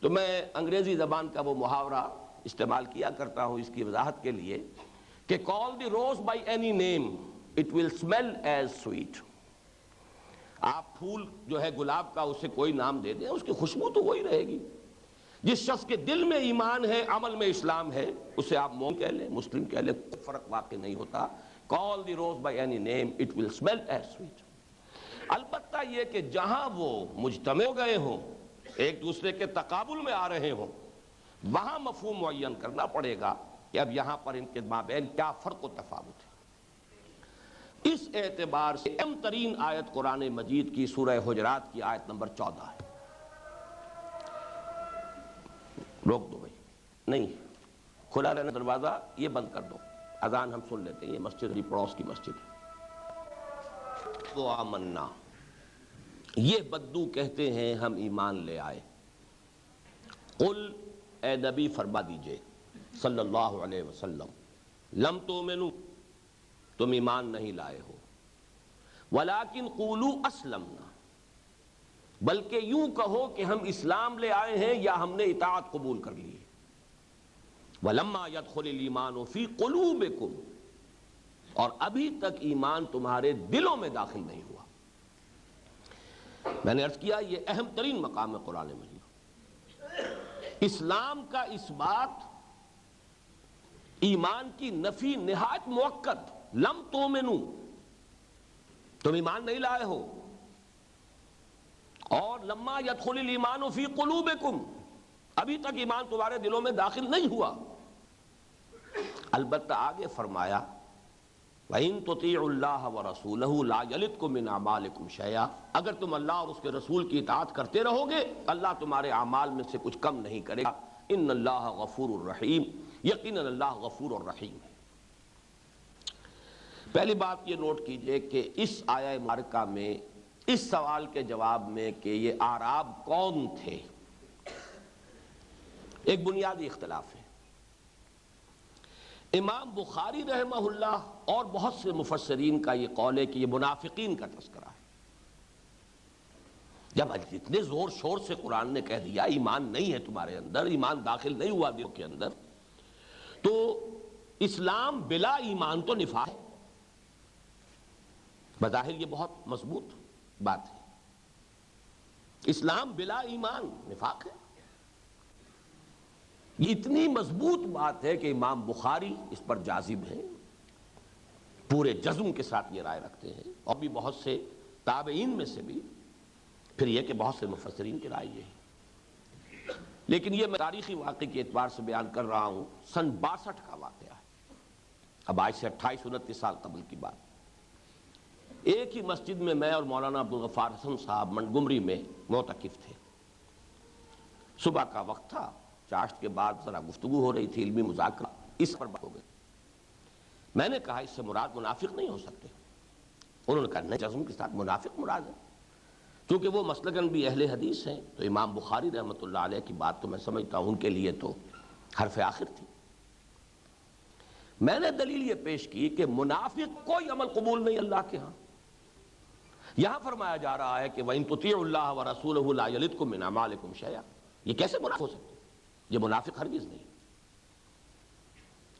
تو میں انگریزی زبان کا وہ محاورہ استعمال کیا کرتا ہوں اس کی وضاحت کے لیے کہ call the rose by any name it will smell as sweet۔ آپ پھول جو ہے گلاب کا اسے کوئی نام دے دیں، اس کی خوشبو تو وہی رہے گی۔ جس شخص کے دل میں ایمان ہے، عمل میں اسلام ہے، اسے آپ مومن کہہ لیں، مسلم کہہ لیں، کوئی فرق واقع نہیں ہوتا۔ call the rose by any name it will smell as sweet۔ البتہ یہ کہ جہاں وہ مجتمع ہو گئے ہوں، ایک دوسرے کے تقابل میں آ رہے ہوں، وہاں مفہوم معین کرنا پڑے گا کہ اب یہاں پر ان کے مابین کیا فرق و تفاوت ہے۔ اس اعتبار سے اہم ترین آیت قرآن مجید کی سورہ حجرات کی آیت نمبر 14 ہے۔ روک دو بھائی، نہیں کھلا رہنا دروازہ، یہ بند کر دو، اذان ہم سن لیتے ہیں، یہ مسجد پڑوس کی مسجد ہے۔ وہ آمنا، یہ بدو کہتے ہیں ہم ایمان لے آئے۔ قل، اے نبی فرما دیجئے صلی اللہ علیہ وسلم، لم تؤمنوا، تم ایمان نہیں لائے ہو، ولیکن قولوا اسلمنا، بلکہ یوں کہو کہ ہم اسلام لے آئے ہیں یا ہم نے اطاعت قبول کر لی ہے۔ ولما يدخل الایمان فی قلوبکم، اور ابھی تک ایمان تمہارے دلوں میں داخل نہیں ہوا۔ میں نے عرض کیا یہ اہم ترین مقام ہے قرآن مجید۔ اسلام کا اس بات، ایمان کی نفی نہایت مؤکد، لم تؤمنوا، تم ایمان نہیں لائے ہو، اور لما يدخل الایمان فی قلوبکم، ابھی تک ایمان تمہارے دلوں میں داخل نہیں ہوا۔ البتہ آگے فرمایا وَإِن تُطِيعُوا اللَّهَ وَرَسُولَهُ لَا يَلِتْكُم مِّنْ أَعْمَالِكُمْ شَيْئًا، اگر تم اللہ اور اس کے رسول کی اطاعت کرتے رہو گے اللہ تمہارے اعمال میں سے کچھ کم نہیں کرے گا۔ ان اللہ غفور الرحیم، یقیناً اللہ غفور الرحیم ہے۔ پہلی بات یہ نوٹ کیجئے کہ اس آیہ مبارکہ میں اس سوال کے جواب میں کہ یہ اعراب کون تھے، ایک بنیادی اختلاف ہے۔ امام بخاری رحمہ اللہ اور بہت سے مفسرین کا یہ قول ہے کہ یہ منافقین کا تذکرہ ہے۔ جب اتنے زور شور سے قرآن نے کہہ دیا ایمان نہیں ہے تمہارے اندر، ایمان داخل نہیں ہوا دل کے اندر، تو اسلام بلا ایمان تو نفاق ہے۔ بظاہر یہ بہت مضبوط بات ہے، اسلام بلا ایمان نفاق ہے۔ یہ اتنی مضبوط بات ہے کہ امام بخاری اس پر جازم ہیں، پورے جزم کے ساتھ یہ رائے رکھتے ہیں، اور بھی بہت سے تابعین میں سے بھی، پھر یہ کہ بہت سے مفسرین کی رائے یہ ہے۔ لیکن یہ میں تاریخی واقعے کے اعتبار سے بیان کر رہا ہوں، سن 62 کا واقعہ ہے، اب آج سے 28-29 سال قبل کی بات۔ ایک ہی مسجد میں میں اور مولانا عبدالغفار حسن صاحب منٹگمری میں معتکف تھے۔ صبح کا وقت تھا، چاشت کے بعد ذرا گفتگو ہو رہی تھی، علمی مذاکرہ، اس پر بات ہو گئی۔ میں نے کہا اس سے مراد منافق نہیں ہو سکتے۔ انہوں نے کہا نہیں، جزم کے ساتھ منافق مراد ہے، کیونکہ وہ مسلکاً بھی اہل حدیث ہیں، تو امام بخاری رحمۃ اللہ علیہ کی بات تو میں سمجھتا ہوں ان کے لیے تو حرف آخر تھی۔ میں نے دلیل یہ پیش کی کہ منافق کوئی عمل قبول نہیں اللہ کے ہاں۔ یہاں فرمایا جا رہا ہے کہ وَإِن تُطِيعُوا اللَّهَ وَرَسُولَهُ لَا يَلِدْكُم مِّنْ أَعْمَالِكُمْ شَيْئًا، یہ کیسے منافق ہو سکتے؟ یہ منافق ہرگز نہیں،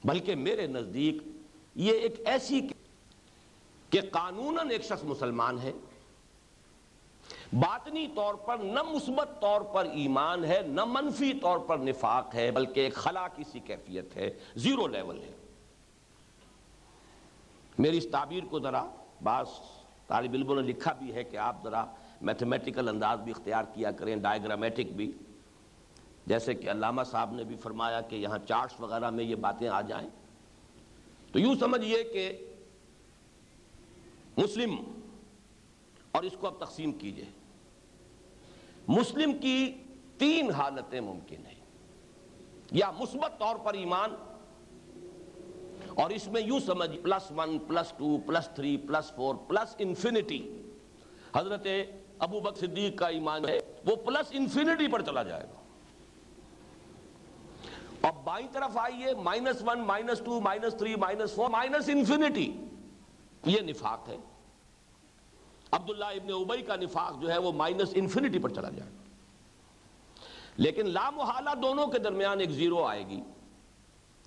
بلکہ میرے نزدیک یہ ایک ایسی کہ قانوناً ایک شخص مسلمان ہے، باطنی طور پر نہ مثبت طور پر ایمان ہے، نہ منفی طور پر نفاق ہے، بلکہ ایک خلا کی سی کیفیت ہے، زیرو لیول ہے۔ میری اس تعبیر کو ذرا بعض طالب علموں نے لکھا بھی ہے کہ آپ ذرا میتھمیٹیکل انداز بھی اختیار کیا کریں، ڈائیگرامیٹک بھی، جیسے کہ علامہ صاحب نے بھی فرمایا کہ یہاں چارٹس وغیرہ میں یہ باتیں آ جائیں، تو یوں سمجھیے کہ مسلم، اور اس کو اب تقسیم کیجئے، مسلم کی 3 حالتیں ممکن ہیں، یا مثبت طور پر ایمان، اور اس میں یوں سمجھ +1 +2 +3 +4 پلس انفینٹی۔ حضرت ابو بکر صدیق کا ایمان ہے وہ پلس انفینٹی پر چلا جائے گا۔ اب بائیں طرف آئیے، -1 -2 -3 -4 انفینٹی، یہ نفاق ہے۔ عبداللہ ابن ابی کا نفاق جو ہے وہ انفینٹی پر چلا جائے گا۔ لیکن لا محالہ دونوں کے درمیان ایک زیرو آئے گی،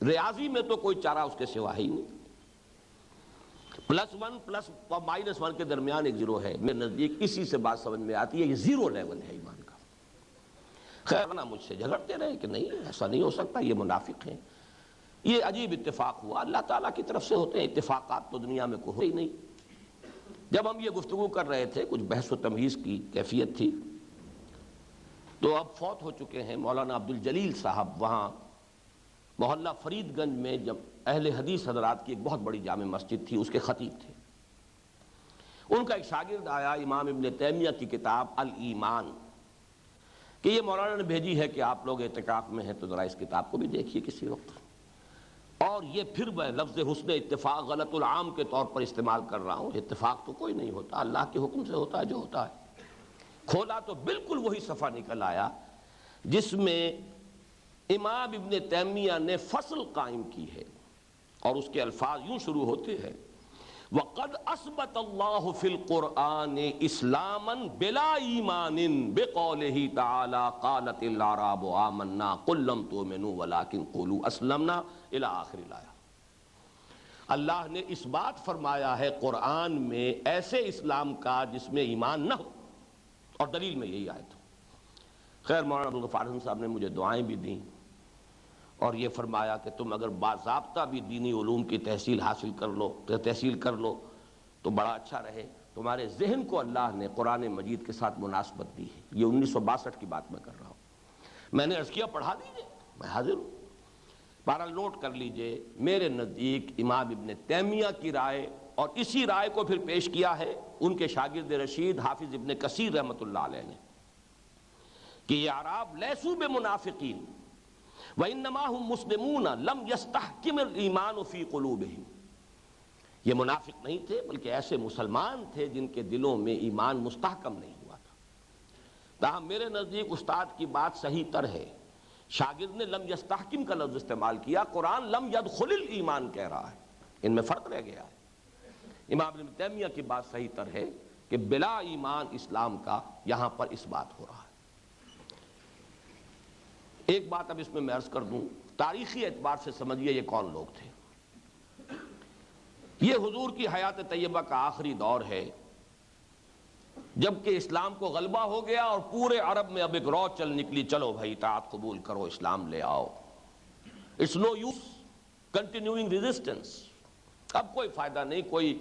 ریاضی میں تو کوئی چارہ اس کے سوا ہی نہیں۔ +1 اور -1 کے درمیان ایک زیرو ہے، میرے نزدیک اسی سے بات سمجھ میں آتی ہے، یہ زیرو لیول ہے ایمان کا۔ خیر نہ مجھ سے جھگڑتے رہے کہ نہیں ایسا نہیں ہو سکتا، یہ منافق ہیں۔ یہ عجیب اتفاق ہوا، اللہ تعالیٰ کی طرف سے ہوتے ہیں اتفاقات، تو دنیا میں کوئی نہیں۔ جب ہم یہ گفتگو کر رہے تھے، کچھ بحث و تمہیز کی کیفیت تھی، تو اب فوت ہو چکے ہیں مولانا عبدالجلیل صاحب، وہاں محلہ فرید گنج میں جب اہل حدیث حضرات کی ایک بہت بڑی جامع مسجد تھی، اس کے خطیب تھے۔ ان کا ایک شاگرد آیا، امام ابن تیمیہ کی کتاب الایمان، کہ یہ مولانا نے بھیجی ہے کہ آپ لوگ اعتکاف میں ہیں تو ذرا اس کتاب کو بھی دیکھیے کسی وقت۔ اور یہ پھر میں لفظ حسن اتفاق غلط العام کے طور پر استعمال کر رہا ہوں، اتفاق تو کوئی نہیں ہوتا، اللہ کے حکم سے ہوتا ہے جو ہوتا ہے۔ کھولا تو بالکل وہی صفحہ نکل آیا جس میں امام ابن تیمیہ نے فصل قائم کی ہے، اور اس کے الفاظ یوں شروع ہوتے ہیں: وَقَدْ أَثْبَتَ اللَّهُ فِي الْقُرْآنِ إِسْلَامًا بِلَا إِيمَانٍ بِقَوْلِهِ تَعَالَى قَالَتِ الْأَعْرَابُ آمَنَّا قُل لَّمْ تُؤْمِنُوا وَلَٰكِن قُولُوا أَسْلَمْنَا إِلَىٰ آخِرِ الآیہ۔ اللہ نے اس بات فرمایا ہے قرآن میں ایسے اسلام کا جس میں ایمان نہ ہو، اور دلیل میں یہی آیت۔ خیر مولانا عبدالغفار حسن صاحب نے مجھے دعائیں بھی دیں، اور یہ فرمایا کہ تم اگر باضابطہ بھی دینی علوم کی تحصیل کر لو تو بڑا اچھا رہے، تمہارے ذہن کو اللہ نے قرآن مجید کے ساتھ مناسبت دی ہے۔ یہ 1962 کی بات میں کر رہا ہوں۔ میں نے عرض کیا پڑھا دیجئے، میں حاضر ہوں۔ بہرحال نوٹ کر لیجئے، میرے نزدیک امام ابن تیمیہ کی رائے، اور اسی رائے کو پھر پیش کیا ہے ان کے شاگرد رشید حافظ ابن کثیر رحمۃ اللہ علیہ نے، کہ یہ اعراب لیسوا بمنافقین وَإِنَّمَا هُمْ مُسْلِمُونَ لَمْ يَسْتَحْكِمِ الْإِيمَانُ فِي قُلُوبِهِمْ۔ یہ منافق نہیں تھے، بلکہ ایسے مسلمان تھے جن کے دلوں میں ایمان مستحکم نہیں ہوا تھا۔ تاہم میرے نزدیک استاد کی بات صحیح تر ہے، شاگرد نے لم یستحکم کا لفظ استعمال کیا، قرآن لم یدخل الایمان کہہ رہا ہے، ان میں فرق رہ گیا ہے۔ امام ابن تیمیہ کی بات صحیح تر ہے کہ بلا ایمان اسلام کا یہاں پر اس بات ہو رہا ہے۔ ایک بات اب اس میں عرض کر دوں، تاریخی اعتبار سے سمجھیے یہ کون لوگ تھے۔ یہ حضور کی حیات طیبہ کا آخری دور ہے، جبکہ اسلام کو غلبہ ہو گیا اور پورے عرب میں اب ایک رو چل نکلی، چلو بھائی اطاعت قبول کرو، اسلام لے آؤ۔ It's no use continuing resistance, اب کوئی فائدہ نہیں، کوئی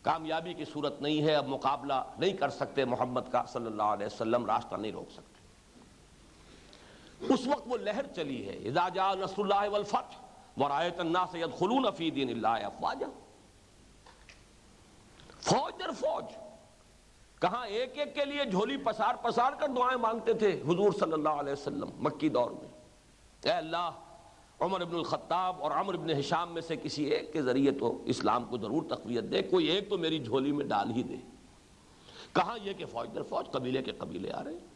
کامیابی کی صورت نہیں ہے، اب مقابلہ نہیں کر سکتے محمد کا صلی اللہ علیہ وسلم، راستہ نہیں روک سکتے۔ اس وقت وہ لہر چلی ہے، اذا جاء نصر اللہ والفتح ورأیت الناس يدخلون فی دین اللہ افواجا. فوج در فوج، کہاں ایک ایک کے لیے جھولی پسار پسار کر دعائیں مانگتے تھے حضور صلی اللہ علیہ وسلم مکی دور میں. اے اللہ، عمر بن الخطاب اور عمرو بن ہشام میں سے کسی ایک کے ذریعے تو اسلام کو ضرور تقویت دے، کوئی ایک تو میری جھولی میں ڈال ہی دے. کہاں یہ کہ فوج در فوج، قبیلے کے قبیلے آ رہے ہیں.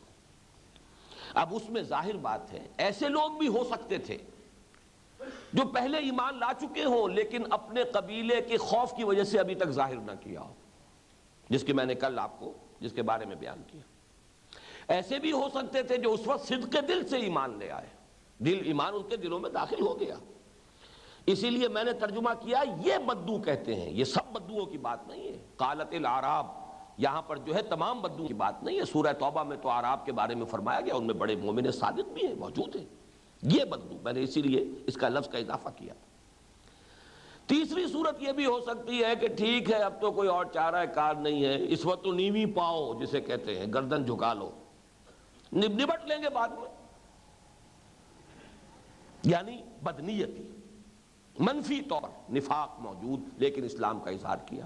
اب اس میں ظاہر بات ہے ایسے لوگ بھی ہو سکتے تھے جو پہلے ایمان لا چکے ہوں لیکن اپنے قبیلے کے خوف کی وجہ سے ابھی تک ظاہر نہ کیا ہو، جس کی میں نے کل آپ کو جس کے بارے میں بیان کیا. ایسے بھی ہو سکتے تھے جو اس وقت صدق دل سے ایمان لے آئے، ایمان ان کے دلوں میں داخل ہو گیا. اسی لیے میں نے ترجمہ کیا یہ بدو کہتے ہیں، یہ سب بدوؤں کی بات نہیں ہے. قالت الاعراب یہاں پر جو ہے تمام بدوؤں کی بات نہیں ہے. سورہ توبہ میں تو اعراب کے بارے میں فرمایا گیا، ان میں بڑے مومن صادق بھی ہیں، موجود ہیں. یہ بدو میں نے اسی لیے اس کا لفظ کا اضافہ کیا. تیسری صورت یہ بھی ہو سکتی ہے کہ ٹھیک ہے اب تو کوئی اور چارہ کار نہیں ہے، اس وقت تو نیوی پاؤ جسے کہتے ہیں، گردن جھکا لو، نبٹ لیں گے بعد میں. یعنی بدنیتی، منفی طور نفاق موجود، لیکن اسلام کا اظہار کیا.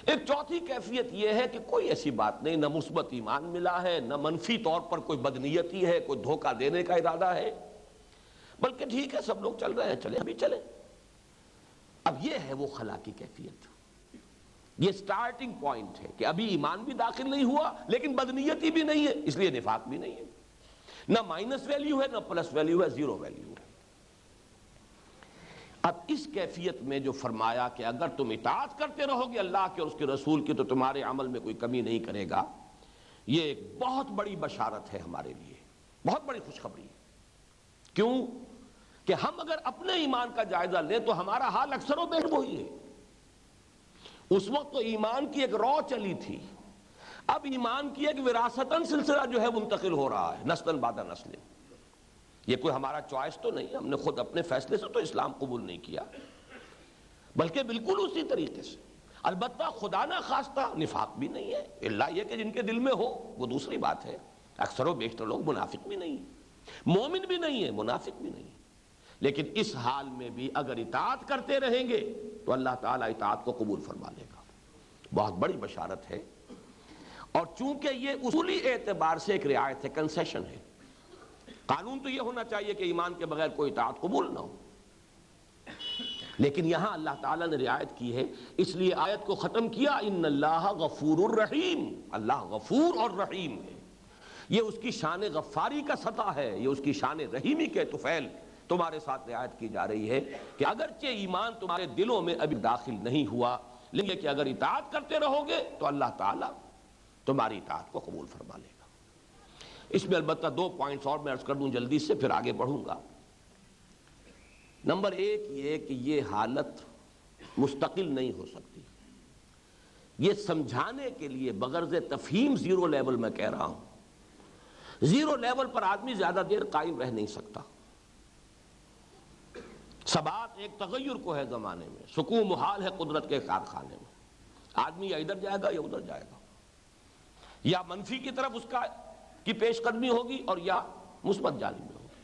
ایک چوتھی کیفیت یہ ہے کہ کوئی ایسی بات نہیں، نہ مثبت ایمان ملا ہے، نہ منفی طور پر کوئی بدنیتی ہے، کوئی دھوکہ دینے کا ارادہ ہے، بلکہ ٹھیک ہے سب لوگ چل رہے ہیں، چلیں ابھی چلیں. اب یہ ہے وہ خلا کی کیفیت، یہ سٹارٹنگ پوائنٹ ہے کہ ابھی ایمان بھی داخل نہیں ہوا لیکن بدنیتی بھی نہیں ہے، اس لیے نفاق بھی نہیں ہے. نہ مائنس ویلیو ہے نہ پلس ویلیو ہے، زیرو ویلیو ہے. اب اس کیفیت میں جو فرمایا کہ اگر تم اطاعت کرتے رہو گے اللہ کے اور اس کے رسول کی تو تمہارے عمل میں کوئی کمی نہیں کرے گا، یہ ایک بہت بڑی بشارت ہے ہمارے لیے، بہت بڑی خوشخبری ہے. کیوں کہ ہم اگر اپنے ایمان کا جائزہ لیں تو ہمارا حال اکثر و بیشتر وہی ہے. اس وقت تو ایمان کی ایک رو چلی تھی، اب ایمان کی ایک وراثتاً سلسلہ جو ہے منتقل ہو رہا ہے، نسلاً بعد نسل. یہ کوئی ہمارا چوائس تو نہیں، ہم نے خود اپنے فیصلے سے تو اسلام قبول نہیں کیا، بلکہ بالکل اسی طریقے سے. البتہ خدا نہ خواستہ نفاق بھی نہیں ہے، اللہ یہ کہ جن کے دل میں ہو وہ دوسری بات ہے. اکثر و بیشتر لوگ منافق بھی نہیں ہیں، مومن بھی نہیں ہے، منافق بھی نہیں ہے. لیکن اس حال میں بھی اگر اطاعت کرتے رہیں گے تو اللہ تعالیٰ اطاعت کو قبول فرما لے گا. بہت بڑی بشارت ہے. اور چونکہ یہ اصولی اعتبار سے ایک رعایت ہے، کنسیشن ہے. قانون تو یہ ہونا چاہیے کہ ایمان کے بغیر کوئی اطاعت قبول نہ ہو، لیکن یہاں اللہ تعالیٰ نے رعایت کی ہے، اس لیے آیت کو ختم کیا ان اللہ غفور الرحیم. اللہ غفور اور رحیم ہے، یہ اس کی شان غفاری کا سطح ہے، یہ اس کی شان رحیمی کے طفیل تمہارے ساتھ رعایت کی جا رہی ہے کہ اگرچہ ایمان تمہارے دلوں میں ابھی داخل نہیں ہوا لیکن کہ اگر اطاعت کرتے رہو گے تو اللہ تعالیٰ تمہاری اطاعت کو قبول فرما لے گا. اس میں البتہ 2 پوائنٹس اور میں عرض کر دوں جلدی سے، پھر آگے بڑھوں گا. نمبر 1 یہ کہ یہ حالت مستقل نہیں ہو سکتی. یہ سمجھانے کے لیے بغرض تفہیم زیرو لیول میں کہہ رہا ہوں. زیرو لیول پر آدمی زیادہ دیر قائم رہ نہیں سکتا. ثبات ایک تغیر کو ہے زمانے میں، سکون محال ہے قدرت کے کارخانے میں. آدمی یا ادھر جائے گا یا ادھر جائے گا، یا منفی کی طرف اس کی پیش قدمی ہوگی اور یا مثبت جانب میں ہوگی.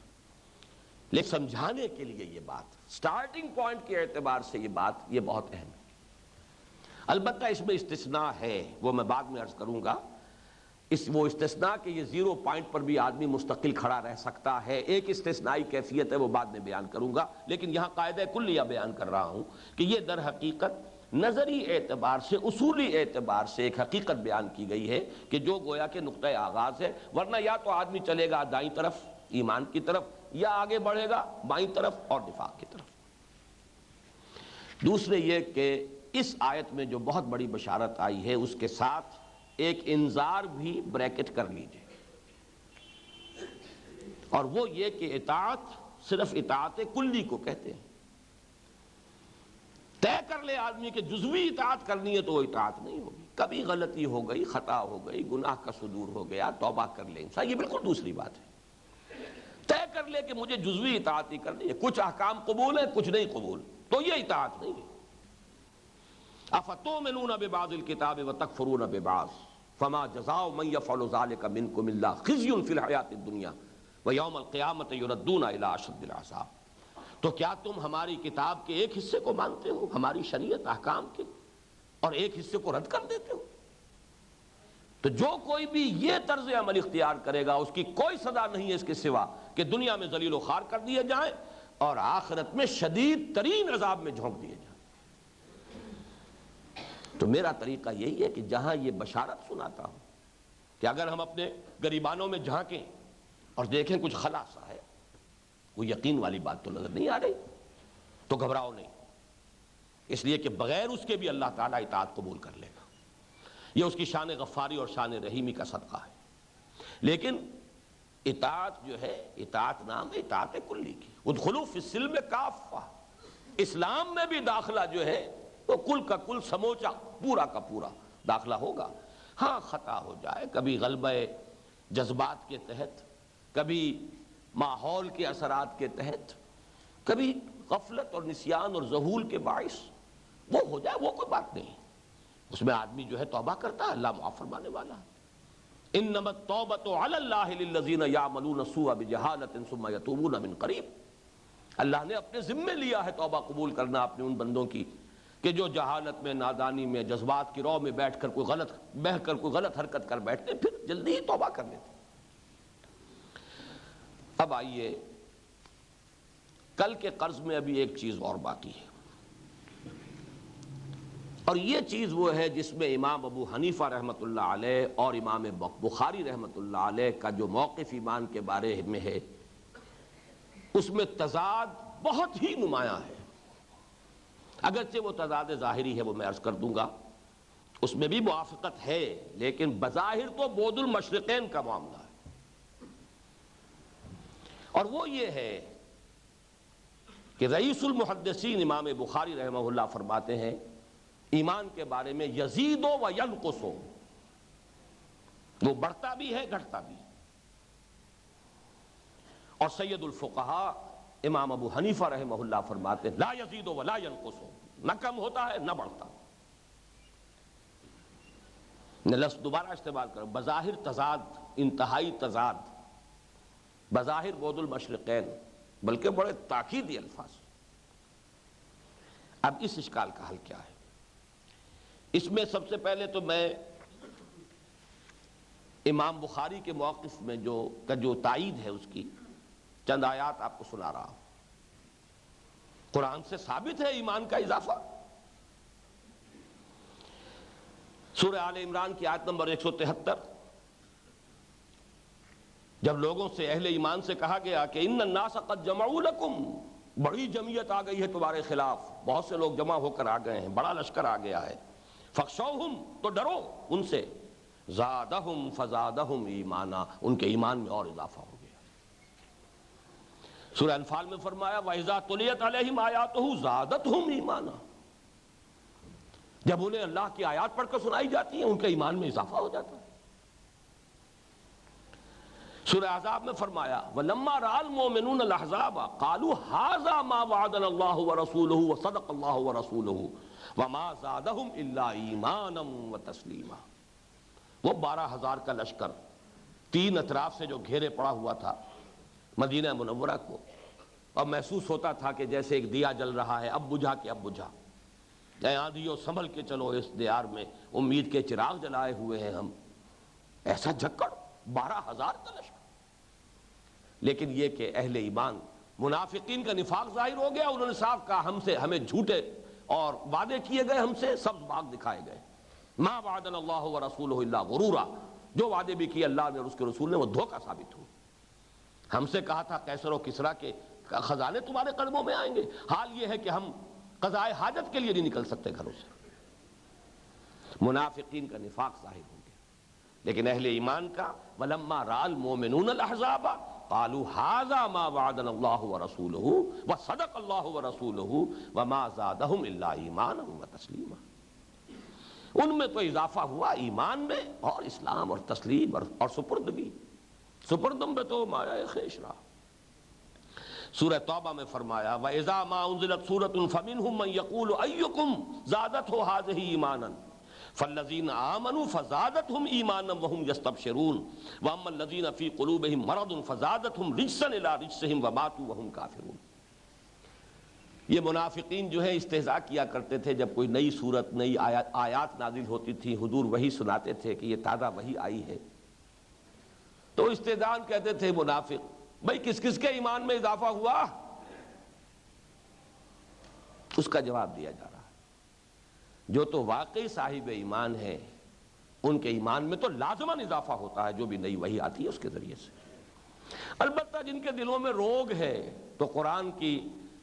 لیکن سمجھانے کے لیے یہ بات سٹارٹنگ پوائنٹ کے اعتبار سے یہ بہت اہم ہے. البتہ اس میں استثناء ہے، وہ میں بعد میں عرض کروں گا. وہ استثناء کہ یہ زیرو پوائنٹ پر بھی آدمی مستقل کھڑا رہ سکتا ہے، ایک استثنائی کیفیت ہے، وہ بعد میں بیان کروں گا. لیکن یہاں قاعدہ کلیہ بیان کر رہا ہوں کہ یہ در حقیقت نظری اعتبار سے، اصولی اعتبار سے ایک حقیقت بیان کی گئی ہے کہ جو گویا کہ نقطہ آغاز ہے. ورنہ یا تو آدمی چلے گا دائیں طرف ایمان کی طرف، یا آگے بڑھے گا بائیں طرف اور نفاق کی طرف. دوسرے یہ کہ اس آیت میں جو بہت بڑی بشارت آئی ہے اس کے ساتھ ایک انذار بھی بریکٹ کر لیجئے، اور وہ یہ کہ اطاعت صرف اطاعت کلی کو کہتے ہیں. طے کر لے آدمی کہ جزوی اطاعت کرنی ہے تو وہ اطاعت نہیں ہوگی. کبھی غلطی ہو گئی، خطا ہو گئی، گناہ کا صدور ہو گیا، توبہ کر لے انسان، یہ بالکل دوسری بات ہے. طے کر لے کہ مجھے جزوی اطاعت ہی کرنی ہے، کچھ احکام قبول ہے کچھ نہیں قبول، تو یہ اطاعت نہیں ہے. افتؤمنون ببعض الکتاب وتکفرون ببعض فما جزاء من یفعل ذلک منکم الا خزی فی الحیاۃ الدنیا وَيَوْمَ الْقِيَامَةِ يُرَدُّونَ إِلَىٰ أَشَدِّ الْعَذَابِ۔ تو کیا تم ہماری کتاب کے ایک حصے کو مانتے ہو، ہماری شریعت احکام کے، اور ایک حصے کو رد کر دیتے ہو؟ تو جو کوئی بھی یہ طرز عمل اختیار کرے گا اس کی کوئی سزا نہیں ہے اس کے سوا کہ دنیا میں ذلیل و خوار کر دیے جائیں اور آخرت میں شدید ترین عذاب میں جھونک دیے جائیں۔ تو میرا طریقہ یہی ہے کہ جہاں یہ بشارت سناتا ہوں کہ اگر ہم اپنے گریبانوں میں جھانکیں اور دیکھیں کچھ خلاصہ ہے، کوئی یقین والی بات تو نظر نہیں آ رہی، تو گھبراؤ نہیں، اس لیے کہ بغیر اس کے بھی اللہ تعالیٰ اطاعت قبول کر لے گا۔ یہ اس کی شان غفاری اور شان رحیمی کا صدقہ ہے۔ لیکن اطاعت جو ہے، اطاعت نام ہے اطاعت کلی کی، ادخلوا فی السلم کافہ، اسلام میں بھی داخلہ جو ہے وہ کل کا کل سموچا پورا کا پورا داخلہ ہوگا۔ ہاں خطا ہو جائے، کبھی غلبہ جذبات کے تحت، کبھی ماحول کے اثرات کے تحت، کبھی غفلت اور نسیان اور ذہول کے باعث وہ ہو جائے، وہ کوئی بات نہیں، اس میں آدمی جو ہے توبہ کرتا ہے، اللہ معاف فرمانے والا ہے۔ انما التوبۃ علی اللہ للذین یعملون السوء بجہالۃ ثم یتوبون من قریب۔ اللہ نے اپنے ذمے لیا ہے توبہ قبول کرنا اپنے ان بندوں کی کہ جو جہالت میں، نادانی میں، جذبات کی رو میں بیٹھ کر بہہ کر کوئی غلط حرکت کر بیٹھتے، پھر جلدی ہی توبہ کر لیتے۔ اب آئیے، کل کے قرض میں ابھی ایک چیز اور باقی ہے، اور یہ چیز وہ ہے جس میں امام ابو حنیفہ رحمۃ اللہ علیہ اور امام بخاری رحمۃ اللہ علیہ کا جو موقف ایمان کے بارے میں ہے اس میں تضاد بہت ہی نمایاں ہے۔ اگرچہ وہ تضاد ظاہری ہے، وہ میں عرض کر دوں گا، اس میں بھی موافقت ہے، لیکن بظاہر تو بعد المشرقین کا معاملہ ہے، اور وہ یہ ہے کہ رئیس المحدثین امام بخاری رحمہ اللہ فرماتے ہیں ایمان کے بارے میں یزید و ینقص، وہ بڑھتا بھی ہے گھٹتا بھی، اور سید الفقہاء امام ابو حنیفہ رحمہ اللہ فرماتے ہیں لا یزید ولا ینقص، نہ کم ہوتا ہے نہ بڑھتا۔ میں لفظ دوبارہ استعمال کروں، بظاہر تضاد، انتہائی تضاد، بظاہر بعد المشرقین، بلکہ بڑے تاکیدی الفاظ۔ اب اس اشکال کا حل کیا ہے؟ اس میں سب سے پہلے تو میں امام بخاری کے موقف میں جو تائید ہے اس کی چند آیات آپ کو سنا رہا ہوں۔ قرآن سے ثابت ہے ایمان کا اضافہ۔ سورہ آل عمران کی آیت نمبر 173، جب لوگوں سے، اہل ایمان سے کہا گیا کہ ان الناس قد جمعوا لکم، بڑی جمعیت آ گئی ہے تمہارے خلاف، بہت سے لوگ جمع ہو کر آ گئے ہیں، بڑا لشکر آ گیا ہے، فخشوہم، تو ڈرو ان سے، زادہم فزادہم ایمانا، ان کے ایمان میں اور اضافہ ہو گیا۔ سورہ انفال میں فرمایا وَإِذَا تُلِيَتْ عَلَيْهِمْ آيَاتُهُ زَادَتْهُمْ ایمانا، جب انہیں اللہ کی آیات پڑھ کر سنائی جاتی ہیں ان کے ایمان میں اضافہ ہو جاتا ہے۔ سورہ احزاب میں فرمایا وَلَمَّا رَأَى الْمُؤْمِنُونَ الْأَحْزَابَ قَالُوا هَذَا مَا وَعَدَنَا اللَّهُ وَرَسُولُهُ وَصَدَقَ اللَّهُ وَرَسُولُهُ وَمَا زَادَهُمْ إِلَّا إِيمَانًا وَتَسْلِيمًا۔ وہ 12,000 کا لشکر تین اطراف سے جو گھیرے پڑا ہوا تھا مدینہ منورہ کو، اور محسوس ہوتا تھا کہ جیسے ایک دیا جل رہا ہے، اب بجھا کہ اب بجھا، اے آندھیو سنبھل کے چلو، اس دیار میں امید کے چراغ جلائے ہوئے ہیں ہم، ایسا جھکڑ 12,000 کا لشکر۔ لیکن یہ کہ اہل ایمان، منافقین کا نفاق ظاہر ہو گیا، انہوں نے صاف کہا ہمیں جھوٹے اور وعدے کیے گئے، ہم سے سبز باغ دکھائے گئے، ما وعدنا اللہ ورسولہ الا غرورا، جو وعدے بھی کیے اللہ نے اور اس کے رسول نے وہ دھوکہ ثابت ہوئے۔ ہم سے کہا تھا قیصر و کسریٰ کے خزانے تمہارے قدموں میں آئیں گے، حال یہ ہے کہ ہم قضائے حاجت کے لیے نہیں نکل سکتے گھروں سے۔ منافقین کا نفاق ظاہر ہو گیا، لیکن اہل ایمان کا وَلَمَّا رَأَى الْمُؤْمِنُونَ الْأَحْزَابَ قَالُوا هَذَا مَا وَعَدَنَا اللَّهُ وَرَسُولُهُ وَصَدَقَ اللَّهُ وَرَسُولُهُ وَمَا زَادَهُمْ إِلَّا إِيمَانًا وَتَسْلِيمًا۔ ان میں تو اضافہ ہوا ایمان میں اور اسلام اور تسلیم اور سپردگی، سپردم بے تو مایا خیش رہا۔ سورہ توبہ میں فرمایا وَإِذَا مَا أُنزِلَتْ سُورَةٌ فَمِنْهُمْ مَنْ يَقُولُ أَيُّكُمْ زَادَتْهُ هَٰذِهِ إِيمَانًا فالذین آمنوا فزادتهم ایمانا وهم یستبشرون واما الذین فی قلوبهم مرض فزادتهم رجسا الی رجسهم وماتوا وهم کافرون۔ یہ منافقین جو ہے استہزاء کیا کرتے تھے جب کوئی نئی صورت نئی آیات نازل ہوتی تھی، حضور وہی سناتے تھے کہ یہ تازہ وحی آئی ہے، تو استہزاء کہتے تھے منافق بھئی کس کس کے ایمان میں اضافہ ہوا؟ اس کا جواب دیا جا رہا ہے جو تو واقعی صاحب ایمان ہے ان کے ایمان میں تو لازماً اضافہ ہوتا ہے جو بھی نئی وحی آتی ہے اس کے ذریعے سے۔ البتہ جن کے دلوں میں روگ ہے تو قرآن کی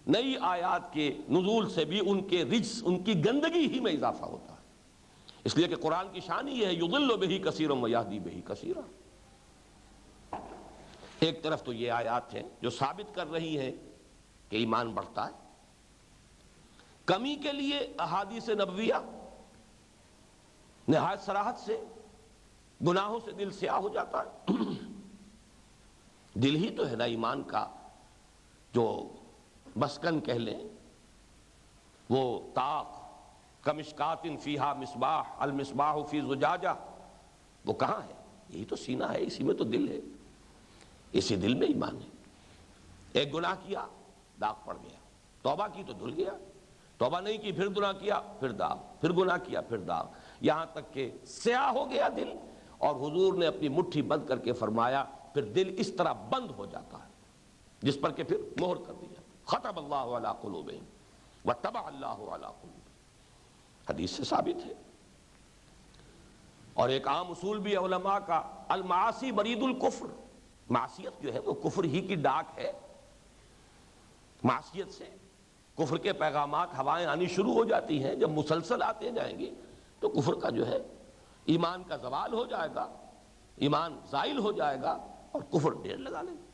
نئی آیات کے نزول سے بھی ان کے رجس، ان کی گندگی ہی میں اضافہ ہوتا ہے، اس لیے کہ قرآن کی شان ہی ہے یضل بہ کثیرا ویہدی بہ کثیرا۔ ایک طرف تو یہ آیات ہیں جو ثابت کر رہی ہیں کہ ایمان بڑھتا ہے، کمی کے لیے احادیث نبویہ نہایت صراحت سے گناہوں سے دل سیاہ ہو جاتا ہے۔ دل ہی تو ہے نا ایمان کا جو مسکن کہہ لیں، وہ طاق کمشکات فیہا مصباح المصباح فی زجاجہ، وہ کہاں ہے؟ یہی تو سینہ ہے، اسی میں تو دل ہے، اسی دل میں ایمان ہے۔ ایک گناہ کیا داغ پڑ گیا، توبہ کی تو دھل گیا، توبہ نہیں کی پھر گناہ کیا پھر داغ، پھر گناہ کیا پھر داغ، یہاں تک کہ سیاہ ہو گیا دل، اور حضور نے اپنی مٹھی بند کر کے فرمایا پھر دل اس طرح بند ہو جاتا ہے جس پر کہ پھر مہر کر دی جاتی، ختم اللہ علی قلوبہم وطبع اللہ علی قلوبہم، حدیث سے ثابت ہے۔ اور ایک عام اصول بھی علماء کا، المعاصی برید الکفر، معصیت جو ہے وہ کفر ہی کی ڈاک ہے، معصیت سے کفر کے پیغامات ہوائیں آنی شروع ہو جاتی ہیں، جب مسلسل آتے جائیں گے تو کفر کا جو ہے ایمان کا زوال ہو جائے گا، ایمان زائل ہو جائے گا اور کفر ڈیر لگا لیں گے۔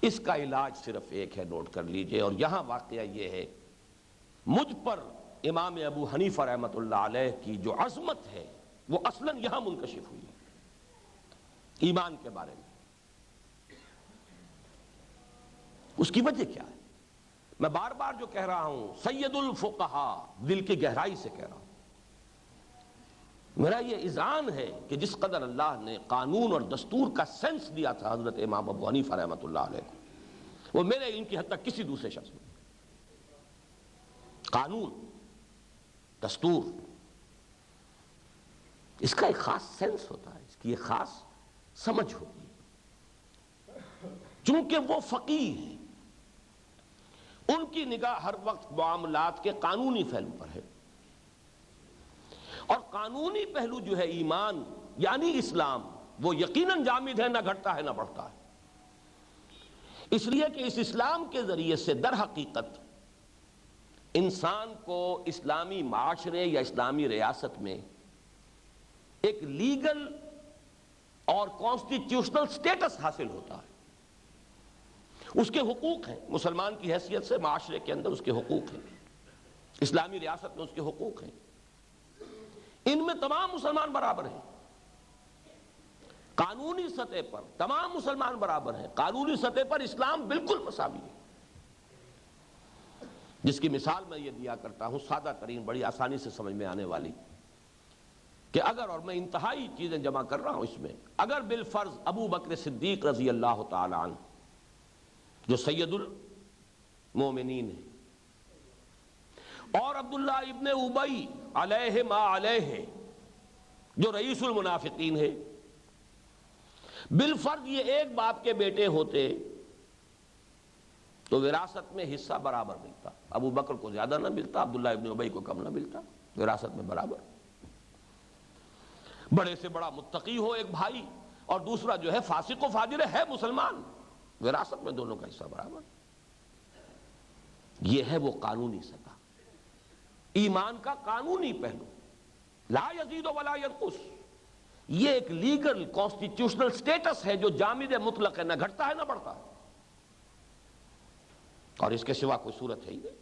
اس کا علاج صرف ایک ہے، نوٹ کر لیجئے، اور یہاں واقعہ یہ ہے مجھ پر امام ابو حنیفہ رحمۃ اللہ علیہ کی جو عظمت ہے وہ اصلاً یہاں منکشف ہوئی ہے ایمان کے بارے میں۔ اس کی وجہ کیا ہے؟ میں بار بار جو کہہ رہا ہوں سید الفقہاء، دل کی گہرائی سے کہہ رہا ہوں، میرا یہ اذعان ہے کہ جس قدر اللہ نے قانون اور دستور کا سینس دیا تھا حضرت امام ابو حنیفہ رحمۃ اللہ علیہ کو، وہ میرے علم کی حد تک کسی دوسرے شخص میں، قانون دستور، اس کا ایک خاص سینس ہوتا ہے، اس کی ایک خاص سمجھ ہوتی ہے۔ چونکہ وہ فقیہ ہیں، ان کی نگاہ ہر وقت معاملات کے قانونی پہلو پر ہے، اور قانونی پہلو جو ہے ایمان یعنی اسلام، وہ یقیناً جامد ہے، نہ گھٹتا ہے نہ بڑھتا ہے، اس لیے کہ اس اسلام کے ذریعے سے در حقیقت انسان کو اسلامی معاشرے یا اسلامی ریاست میں ایک لیگل اور کانسٹیٹیوشنل سٹیٹس حاصل ہوتا ہے، اس کے حقوق ہیں، مسلمان کی حیثیت سے معاشرے کے اندر اس کے حقوق ہیں، اسلامی ریاست میں اس کے حقوق ہیں، ان میں تمام مسلمان برابر ہیں، قانونی سطح پر تمام مسلمان برابر ہیں، قانونی سطح پر اسلام بالکل مساوی ہے، جس کی مثال میں یہ دیا کرتا ہوں سادہ ترین، بڑی آسانی سے سمجھ میں آنے والی، کہ اگر، اور میں انتہائی چیزیں جمع کر رہا ہوں اس میں، اگر بالفرض ابو بکر صدیق رضی اللہ تعالی عنہ جو سید المومنین ہیں، اور عبداللہ ابن ابی علیہ ما علیہ جو رئیس المنافقین ہے، بالفرض یہ ایک باپ کے بیٹے ہوتے تو وراثت میں حصہ برابر ملتا، ابو بکر کو زیادہ نہ ملتا، عبداللہ ابن ابی کو کم نہ ملتا، وراثت میں برابر۔ بڑے سے بڑا متقی ہو ایک بھائی اور دوسرا جو ہے فاسق و فاجر ہے مسلمان، وراثت میں دونوں کا حصہ برابر۔ یہ ہے وہ قانونی سطح، ایمان کا قانونی پہلو، لا یزید ولا ینقص، یہ ایک لیگل کانسٹیٹیوشنل سٹیٹس ہے جو جامد مطلق ہے، نہ گھٹتا ہے نہ بڑھتا ہے، اور اس کے سوا کوئی صورت ہے ہی نہیں۔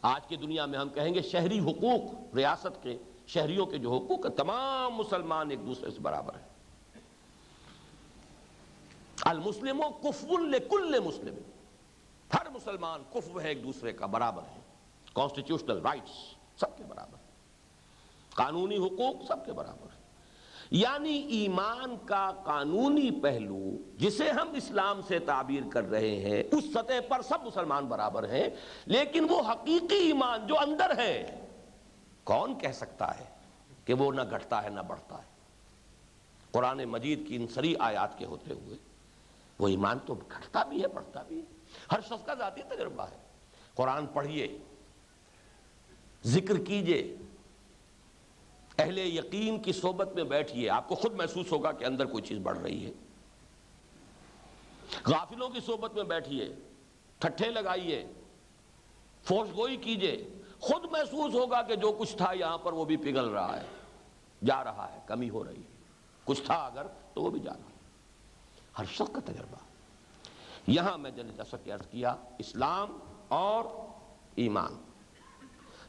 آج کی دنیا میں ہم کہیں گے شہری حقوق، ریاست کے شہریوں کے جو حقوق ہیں، تمام مسلمان ایک دوسرے سے برابر ہیں، المسلم کفو لکل مسلم، ہر مسلمان کفو ہے ایک دوسرے کا، برابر ہے، کانسٹیٹیوشنل رائٹس سب کے برابر۔ قانونی حقوق سب کے برابر ہیں۔ یعنی ایمان کا قانونی پہلو جسے ہم اسلام سے تعبیر کر رہے ہیں، اس سطح پر سب مسلمان برابر ہیں، لیکن وہ حقیقی ایمان جو اندر ہے، کون کہہ سکتا ہے کہ وہ نہ گھٹتا ہے نہ بڑھتا ہے؟ قرآن مجید کی ان سری آیات کے ہوتے ہوئے وہ ایمان تو گھٹتا بھی ہے بڑھتا بھی ہے۔ ہر شخص کا ذاتی تجربہ ہے۔ قرآن پڑھیے، ذکر کیجئے، اہل یقین کی صحبت میں بیٹھیے، آپ کو خود محسوس ہوگا کہ اندر کوئی چیز بڑھ رہی ہے۔ غافلوں کی صحبت میں بیٹھیے، ٹھٹھے لگائیے، فوش گوئی کیجئے، خود محسوس ہوگا کہ جو کچھ تھا یہاں پر وہ بھی پگھل رہا ہے، جا رہا ہے، کمی ہو رہی ہے۔ کچھ تھا اگر تو وہ بھی جا رہا ہے۔ ہر شخص کا تجربہ۔ یہاں میں جیسا کہ عرض کیا، اسلام اور ایمان،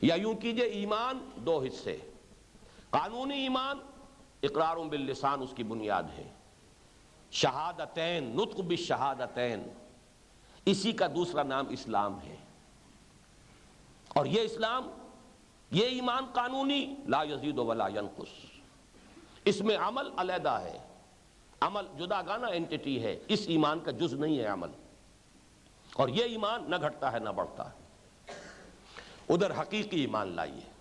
یا یوں کیجئے ایمان دو حصے۔ قانونی ایمان اقرار باللسان اس کی بنیاد ہے، شہادتین، نطق بالشہادتین، اسی کا دوسرا نام اسلام ہے۔ اور یہ اسلام، یہ ایمان قانونی لا یزید ولا ینقص، اس میں عمل علیحدہ ہے، عمل جداگانہ اینٹیٹی ہے، اس ایمان کا جز نہیں ہے عمل، اور یہ ایمان نہ گھٹتا ہے نہ بڑھتا ہے۔ ادھر حقیقی ایمان لائیے،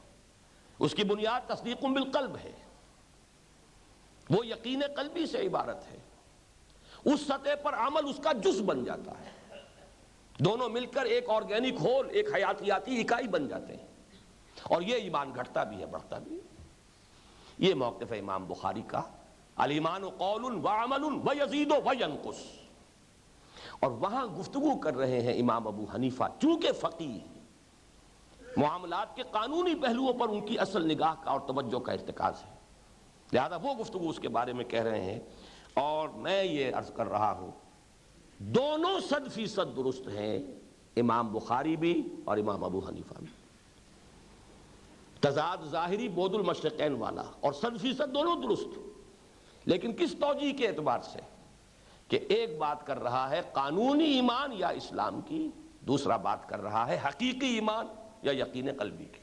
اس کی بنیاد تصدیق بالقلب ہے، وہ یقین قلبی سے عبارت ہے، اس سطح پر عمل اس کا جز بن جاتا ہے، دونوں مل کر ایک آرگینک ہول، ایک حیاتیاتی اکائی بن جاتے ہیں، اور یہ ایمان گھٹتا بھی ہے بڑھتا بھی ہے۔ یہ موقف ہے امام بخاری کا، الایمان قول وعمل ویزید وینقص۔ اور وہاں گفتگو کر رہے ہیں امام ابو حنیفہ، چونکہ فقیہ ہیں، معاملات کے قانونی پہلوؤں پر ان کی اصل نگاہ کا اور توجہ کا ارتکاز ہے، لہذا وہ گفتگو اس کے بارے میں کہہ رہے ہیں۔ اور میں یہ عرض کر رہا ہوں، دونوں 100% درست ہیں، امام بخاری بھی اور امام ابو حنیفہ بھی۔ تضاد ظاہری بود المشرقین والا، اور 100% دونوں درست، لیکن کس توجیہ کے اعتبار سے کہ ایک بات کر رہا ہے قانونی ایمان یا اسلام کی، دوسرا بات کر رہا ہے حقیقی ایمان یا یقین قلبی کی۔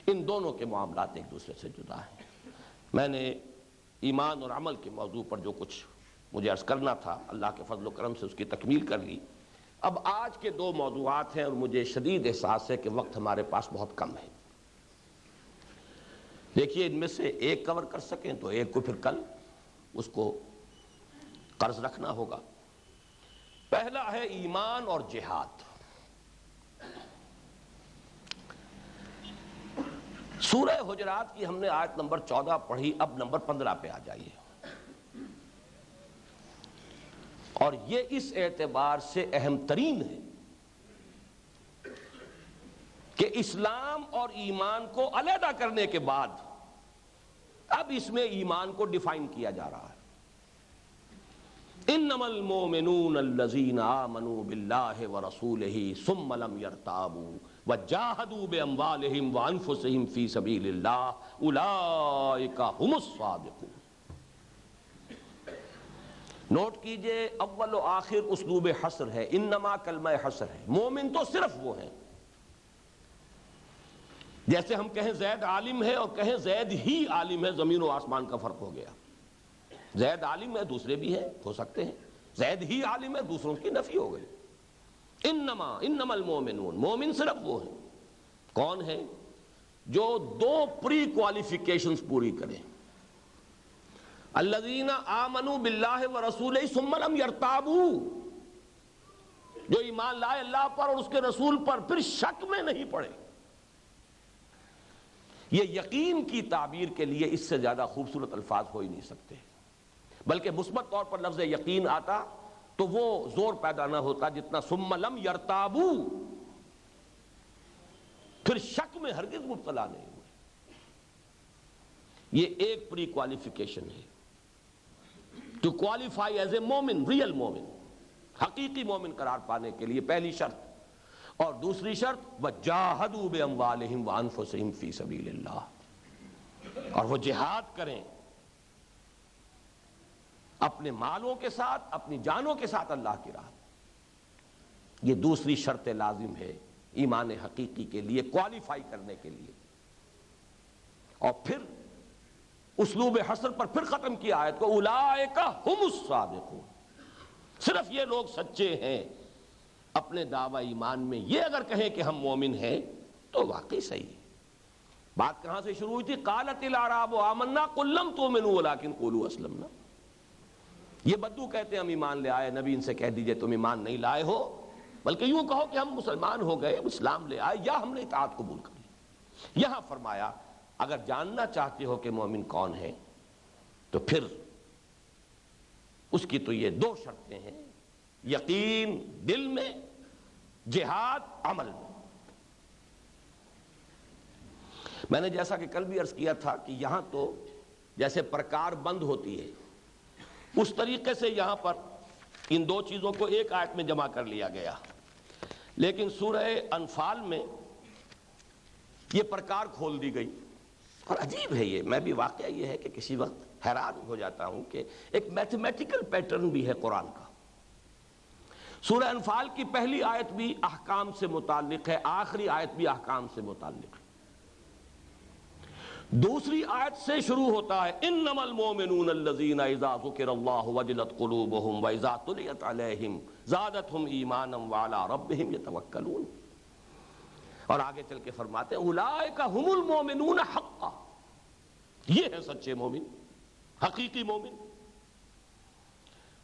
ان دونوں کے معاملات ایک دوسرے سے جدا ہیں۔ میں نے ایمان اور عمل کے موضوع پر جو کچھ مجھے عرض کرنا تھا، اللہ کے فضل و کرم سے اس کی تکمیل کر لی۔ اب آج کے دو موضوعات ہیں، اور مجھے شدید احساس ہے کہ وقت ہمارے پاس بہت کم ہے۔ دیکھیے، ان میں سے ایک کور کر سکیں تو ایک کو پھر کل اس کو قرض رکھنا ہوگا۔ پہلا ہے ایمان اور جہاد۔ سورہ حجرات کی ہم نے آیت نمبر 14 پڑھی، اب نمبر 15 پہ آ جائیے۔ اور یہ اس اعتبار سے اہم ترین ہے کہ اسلام اور ایمان کو علیحدہ کرنے کے بعد اب اس میں ایمان کو ڈیفائن کیا جا رہا ہے۔ انما المؤمنون الذین آمنوا باللہ ورسولہ ثم لم یرتابوا وجاہدوا باموالہم وانفسہم فی سبیل اللہ اولئک ھم الصادقون۔ نوٹ کیجئے، اول و آخر اسلوب حصر ہے، انما کلمہ حصر ہے۔ مومن تو صرف وہ ہیں، جیسے ہم کہیں زید عالم ہے اور کہیں زید ہی عالم ہے، زمین و آسمان کا فرق ہو گیا۔ زید عالم ہے، دوسرے بھی ہیں، ہو سکتے ہیں، زید ہی عالم ہے، دوسروں کی نفی ہو گئی۔ انما المومنون، مومن صرف وہ ہیں، کون ہیں؟ جو دو پری کوالیفیکیشنز پوری کریں۔ الذین آمنوا باللہ ورسولہ ثم لم یرتابوا، جو ایمان لائے اللہ پر اور اس کے رسول پر پھر شک میں نہیں پڑے۔ یہ یقین کی تعبیر کے لیے اس سے زیادہ خوبصورت الفاظ ہو ہی نہیں سکتے، بلکہ مثبت طور پر لفظ یقین آتا تو وہ زور پیدا نہ ہوتا جتنا ثم لم یرتابوا، پھر شک میں ہرگز مبتلا نہیں ہوئے۔ یہ ایک پری کوالیفیکیشن ہے ٹو کوالیفائی ایز اے مومن، ریئل مومن، حقیقی مومن قرار پانے کے لیے پہلی شرط۔ اور دوسری شرط وَجَاهَدُوا بِأَمْوَالِهِمْ وَأَنفُسِهِمْ فِي سَبِيلِ اللَّهِ، اور وہ جہاد کریں اپنے مالوں کے ساتھ، اپنی جانوں کے ساتھ اللہ کی راہ۔ یہ دوسری شرط لازم ہے ایمان حقیقی کے لیے، کوالیفائی کرنے کے لیے۔ اور پھر اسلوب حصر پر پھر ختم کیا آیت کو، اولئک ھم الصادقون، صرف یہ لوگ سچے ہیں اپنے دعوی ایمان میں. یہ اگر کہیں کہ ہم مومن ہیں تو واقعی صحیح ہے. بات کہاں سے شروع ہوئی تھی؟ قالت الاعراب آمنا قل لم تؤمنوا ولکن قولوا اسلمنا. یہ بدو کہتے ہیں ہم ایمان لے آئے، نبی ان سے کہہ دیجئے تم ایمان نہیں لائے ہو، بلکہ یوں کہو کہ ہم مسلمان ہو گئے، اسلام لے آئے، یا ہم نے اطاعت قبول کر لی. یہاں فرمایا اگر جاننا چاہتے ہو کہ مومن کون ہے تو پھر اس کی تو یہ دو شرطیں ہیں، یقین دل میں، جہاد عمل میں. میں نے جیسا کہ کل بھی عرض کیا تھا کہ یہاں تو جیسے پرکار بند ہوتی ہے اس طریقے سے یہاں پر ان دو چیزوں کو ایک آیت میں جمع کر لیا گیا، لیکن سورہ انفال میں یہ پرکار کھول دی گئی. اور عجیب ہے یہ، میں بھی واقعہ یہ ہے کہ کسی وقت حیران ہو جاتا ہوں کہ ایک میتھمیٹیکل پیٹرن بھی ہے قرآن کا. سورہ انفال کی پہلی آیت بھی احکام سے متعلق ہے، آخری آیت بھی احکام سے متعلق ہے. دوسری آیت سے شروع ہوتا ہے انما المؤمنون الذین اذا ذکر اللہ وجلت قلوبہم واذا تلیت علیہم زادتہم ایمانا وعلی ربہم یتوکلون. اور آگے چل کے فرماتے ہیں اولئک ھم المؤمنون حقا، یہ ہے سچے مومن، حقیقی مومن.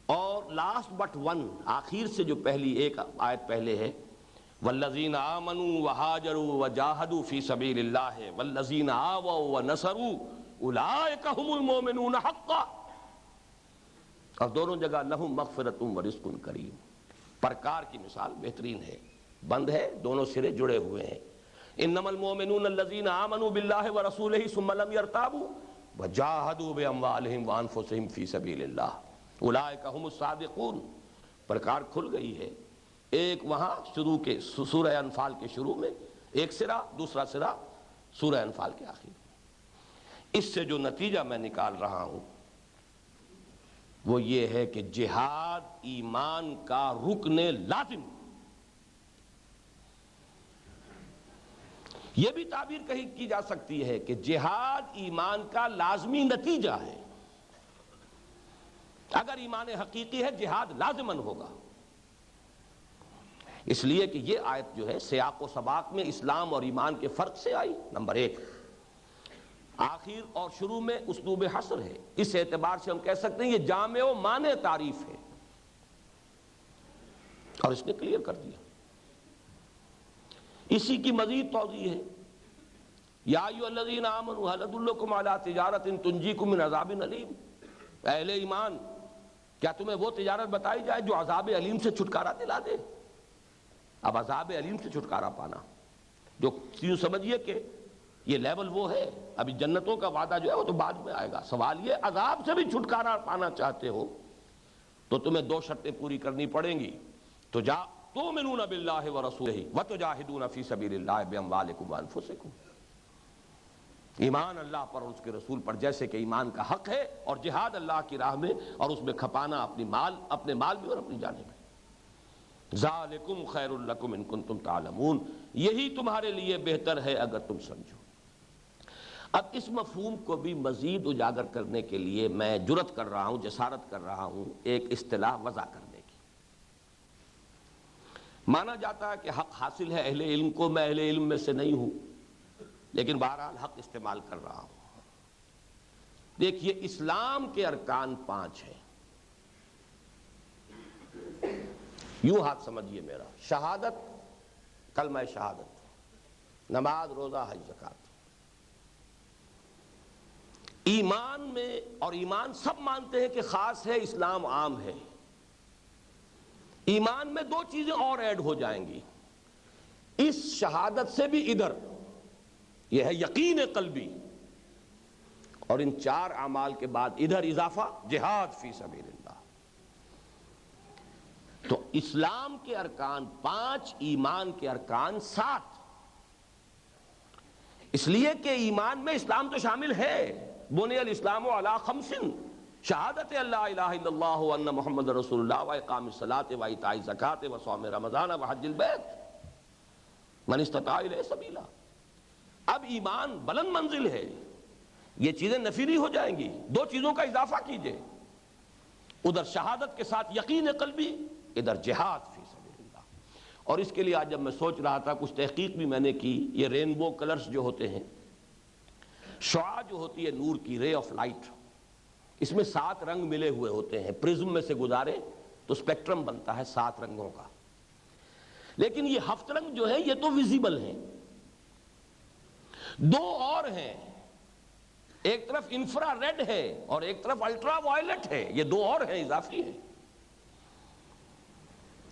اور لاسٹ بٹ ون، آخر سے جو پہلی ایک آیت پہلے ہے والذین آمنوا وہاجروا وجاہدوا فی سبیل اللہ والذین آووا ونصروا اولئک ھم المؤمنون حقا. اور دونوں جگہ لہم مغفرۃ ورزق کریم. پرکار کی مثال بہترین ہے، بند ہے، دونوں سرے جڑے ہوئے ہیں. انما المؤمنون الذین آمنوا باللہ ورسولہ ثم لم یرتابوا وجاہدوا باموالہم وانفسہم فی سبیل اللہ اولئک ھم الصادقون. پرکار کھل گئی ہے. ایک وہاں شروع کے سورہ انفال کے شروع میں ایک سرا، دوسرا سرا سورہ انفال کے آخر. اس سے جو نتیجہ میں نکال رہا ہوں وہ یہ ہے کہ جہاد ایمان کا رکن لازم. یہ بھی تعبیر کہیں کی جا سکتی ہے کہ جہاد ایمان کا لازمی نتیجہ ہے. اگر ایمان حقیقی ہے جہاد لازماً ہوگا. اس لیے کہ یہ آیت جو ہے سیاق و سباق میں اسلام اور ایمان کے فرق سے آئی. نمبر ایک، آخر اور شروع میں اسلوب حصر ہے. اس اعتبار سے ہم کہہ سکتے ہیں یہ جامع و مانع تعریف ہے، اور اس نے کلیئر کر دیا. اسی کی مزید توضیح ہے یا ایھا الذین آمنوا ھل ادلکم علی تجارۃ تنجیکم من عذاب علیم. اہل ایمان، کیا تمہیں وہ تجارت بتائی جائے جو عذاب علیم سے چھٹکارا دلا دے؟ اب عذاب علیم سے چھٹکارا پانا، جو یوں سمجھیے کہ یہ لیول وہ ہے، ابھی جنتوں کا وعدہ جو ہے وہ تو بعد میں آئے گا. سوال یہ عذاب سے بھی چھٹکارا پانا چاہتے ہو تو تمہیں دو شرطیں پوری کرنی پڑیں گی. تو تؤمنون باللہ ورسولہ وتجاہدون فی سبیل اللہ باموالکم وانفسکم. ایمان اللہ پر اور اس کے رسول پر جیسے کہ ایمان کا حق ہے، اور جہاد اللہ کی راہ میں اور اس میں کھپانا اپنے مال بھی اور اپنی جانیں میں. ذالکم خیر لکم ان کنتم تعلمون، یہی تمہارے لیے بہتر ہے اگر تم سمجھو. اب اس مفہوم کو بھی مزید اجاگر کرنے کے لیے میں جرأت کر رہا ہوں، جسارت کر رہا ہوں ایک اصطلاح وضع کرنے کی. مانا جاتا ہے کہ حق حاصل ہے اہل علم کو، میں اہل علم میں سے نہیں ہوں، لیکن بہرحال حق استعمال کر رہا ہوں. دیکھیے اسلام کے ارکان 5 ہیں. یوں ہاتھ سمجھیے میرا، شہادت، کلمہ شہادت، نماز، روزہ، حج، زکوٰۃ. ایمان میں، اور ایمان سب مانتے ہیں کہ خاص ہے، اسلام عام ہے. ایمان میں 2 چیزیں اور ایڈ ہو جائیں گی اس شہادت سے بھی ادھر، یہ ہے یقین قلبی، اور ان 4 اعمال کے بعد ادھر اضافہ جہاد فی سبیل اللہ. تو اسلام کے ارکان 5، ایمان کے ارکان 7. اس لیے کہ ایمان میں اسلام تو شامل ہے. بنی الاسلام علی 5، شہادت اللہ الہ الا اللہ وان محمد رسول اللہ واقام الصلاۃ وایتاء الزکوٰۃ وصوم رمضان وحج البیت من استطاع الیہ سبیلا. اب ایمان بلند منزل ہے، یہ چیزیں نفی نہیں ہو جائیں گی، دو چیزوں کا اضافہ کیجئے، ادھر شہادت کے ساتھ یقین قلبی، ادھر جہاد فی سبیل اللہ۔ اور اس کے لیے آج جب میں سوچ رہا تھا، کچھ تحقیق بھی میں نے کی، یہ رینبو کلرز جو ہوتے ہیں، شعاع جو ہوتی ہے نور کی، رے آف لائٹ، اس میں 7 رنگ ملے ہوئے ہوتے ہیں، پرزم میں سے گزارے تو اسپیکٹرم بنتا ہے 7 رنگوں کا، لیکن یہ 7 رنگ جو ہے یہ تو ویزیبل ہیں، 2 اور ہیں، ایک طرف انفرا ریڈ ہے اور ایک طرف الٹرا وائلٹ ہے، یہ 2 اور ہیں، اضافی ہیں۔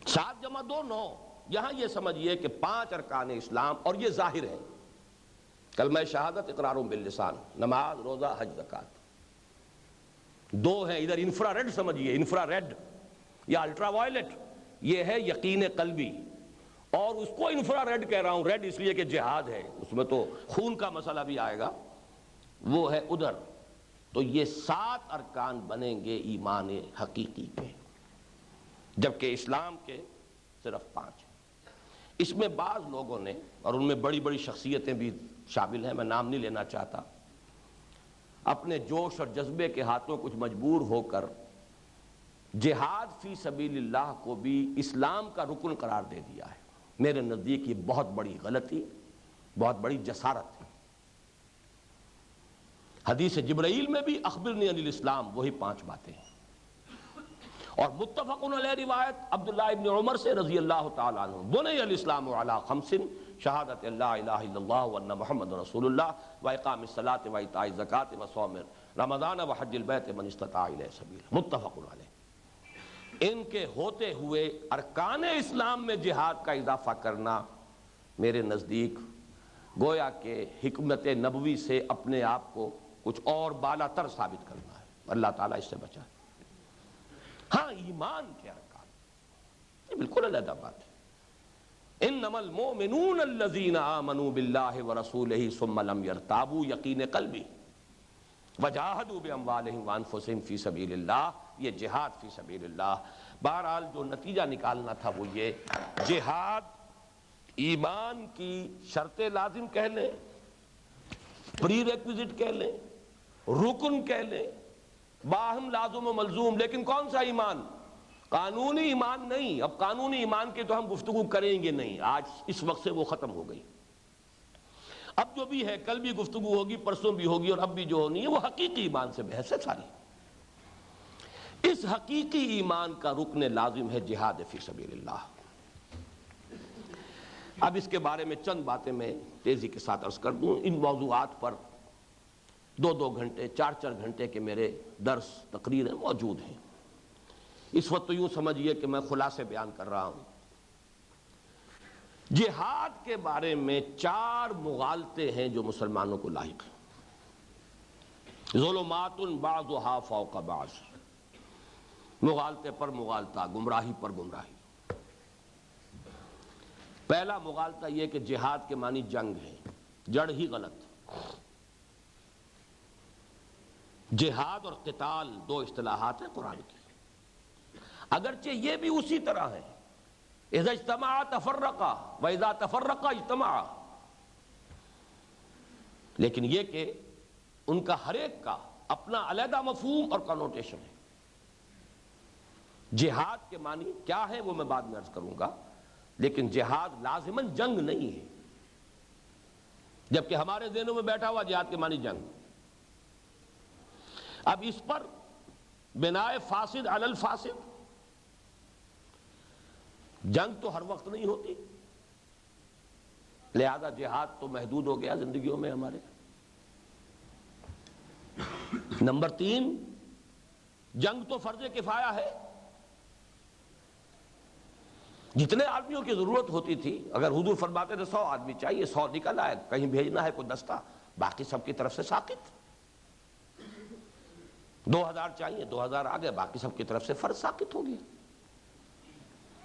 7 × 2 9، یہاں یہ سمجھئے کہ 5 ارکان اسلام، اور یہ ظاہر ہے، کلمہ شہادت، اقرار باللسان، نماز، روزہ، حج، زکوٰۃ، 2 ہیں۔ ادھر انفرا ریڈ سمجھئے، انفرا ریڈ یا الٹرا وائلٹ، یہ ہے یقین قلبی، اور اس کو انفرا ریڈ کہہ رہا ہوں، ریڈ اس لیے کہ جہاد ہے، اس میں تو خون کا مسئلہ بھی آئے گا، وہ ہے ادھر۔ تو یہ 7 ارکان بنیں گے ایمان حقیقی کے، جبکہ اسلام کے صرف 5 ہیں۔ اس میں بعض لوگوں نے، اور ان میں بڑی بڑی شخصیتیں بھی شامل ہیں، میں نام نہیں لینا چاہتا، اپنے جوش اور جذبے کے ہاتھوں کچھ مجبور ہو کر جہاد فی سبیل اللہ کو بھی اسلام کا رکن قرار دے دیا ہے۔ میرے نزدیک یہ بہت بڑی غلطی، بہت بڑی جسارت ہے۔ حدیث جبرائیل میں بھی اخبرنی عن الاسلام، وہی 5 باتیں ہیں، اور متفق علیہ روایت عبداللہ ابن عمر سے رضی اللہ تعالیٰ عنہ، بنی الاسلام علی 5، شہادت لا الہ الا اللہ وان محمد رسول اللہ، واقام الصلاۃ وایتاء الزکوٰۃ وصوم رمضان وحج البیت من استطاع الیہ سبیلا، متفق علیہ۔ ان کے ہوتے ہوئے ارکان اسلام میں جہاد کا اضافہ کرنا میرے نزدیک گویا کہ حکمت نبوی سے اپنے آپ کو کچھ اور بالا تر ثابت کرنا ہے، اللہ تعالیٰ اس سے بچائے۔ ہاں، ایمان کے ارکان یہ بالکل علیحدہ بات ہے۔ انما المؤمنون الذین آمنوا باللہ ورسولہ ثم لم یرتابوا، یقین قلبی، وجاہدوا باموالہم وانفسہم فی سبیل اللہ، یہ جہاد فی سبیل اللہ۔ بہرحال جو نتیجہ نکالنا تھا وہ یہ، جہاد ایمان کی شرط لازم کہہ لیں، پری ریکویزٹ کہہ لیں، رکن کہہ لیں، باہم لازم و ملزوم، لیکن کون سا ایمان؟ قانونی ایمان نہیں۔ اب قانونی ایمان کی تو ہم گفتگو کریں گے نہیں، آج اس وقت سے وہ ختم ہو گئی۔ اب جو بھی ہے، کل بھی گفتگو ہوگی، پرسوں بھی ہوگی، اور اب بھی جو ہونی ہے وہ حقیقی ایمان سے بحث ہے ساری۔ اس حقیقی ایمان کا رکن لازم ہے جہاد فی سبیل اللہ۔ اب اس کے بارے میں چند باتیں میں تیزی کے ساتھ عرض کر دوں۔ ان موضوعات پر 2 گھنٹے 4 گھنٹے کے میرے درس تقریریں موجود ہیں۔ اس وقت تو یوں سمجھئے کہ میں خلاصے بیان کر رہا ہوں۔ جہاد کے بارے میں 4 مغالطے ہیں جو مسلمانوں کو لاحق ہیں، ظلمات بعضھا فوق بعض، مغالطے پر مغالطہ، گمراہی پر گمراہی۔ پہلا مغالطہ یہ کہ جہاد کے معنی جنگ ہے، جڑ ہی غلط۔ جہاد اور قتال 2 اصطلاحات ہیں قرآن کی، اگرچہ یہ بھی اسی طرح ہے، اذا اجتمع تفرقا واذا تفرقا اجتمع، لیکن یہ کہ ان کا ہر ایک کا اپنا علیحدہ مفہوم اور کنوٹیشن ہے۔ جہاد کے معنی کیا ہے وہ میں بعد میں عرض کروں گا، لیکن جہاد لازماً جنگ نہیں ہے، جبکہ ہمارے ذہنوں میں بیٹھا ہوا جہاد کے معنی جنگ۔ اب اس پر بنائے فاسد علی الفاسد، جنگ تو ہر وقت نہیں ہوتی، لہذا جہاد تو محدود ہو گیا زندگیوں میں ہمارے۔ نمبر 3، جنگ تو فرض کفایہ ہے، جتنے آدمیوں کی ضرورت ہوتی تھی، اگر حضور فرماتے تھے 100 آدمی چاہیے، 100 نکل آئے، کہیں بھیجنا ہے کوئی دستہ، باقی سب کی طرف سے ساقط۔ 2000 چاہیے، 2000 آ گئے، باقی سب کی طرف سے فرض ساقط ہو گیا،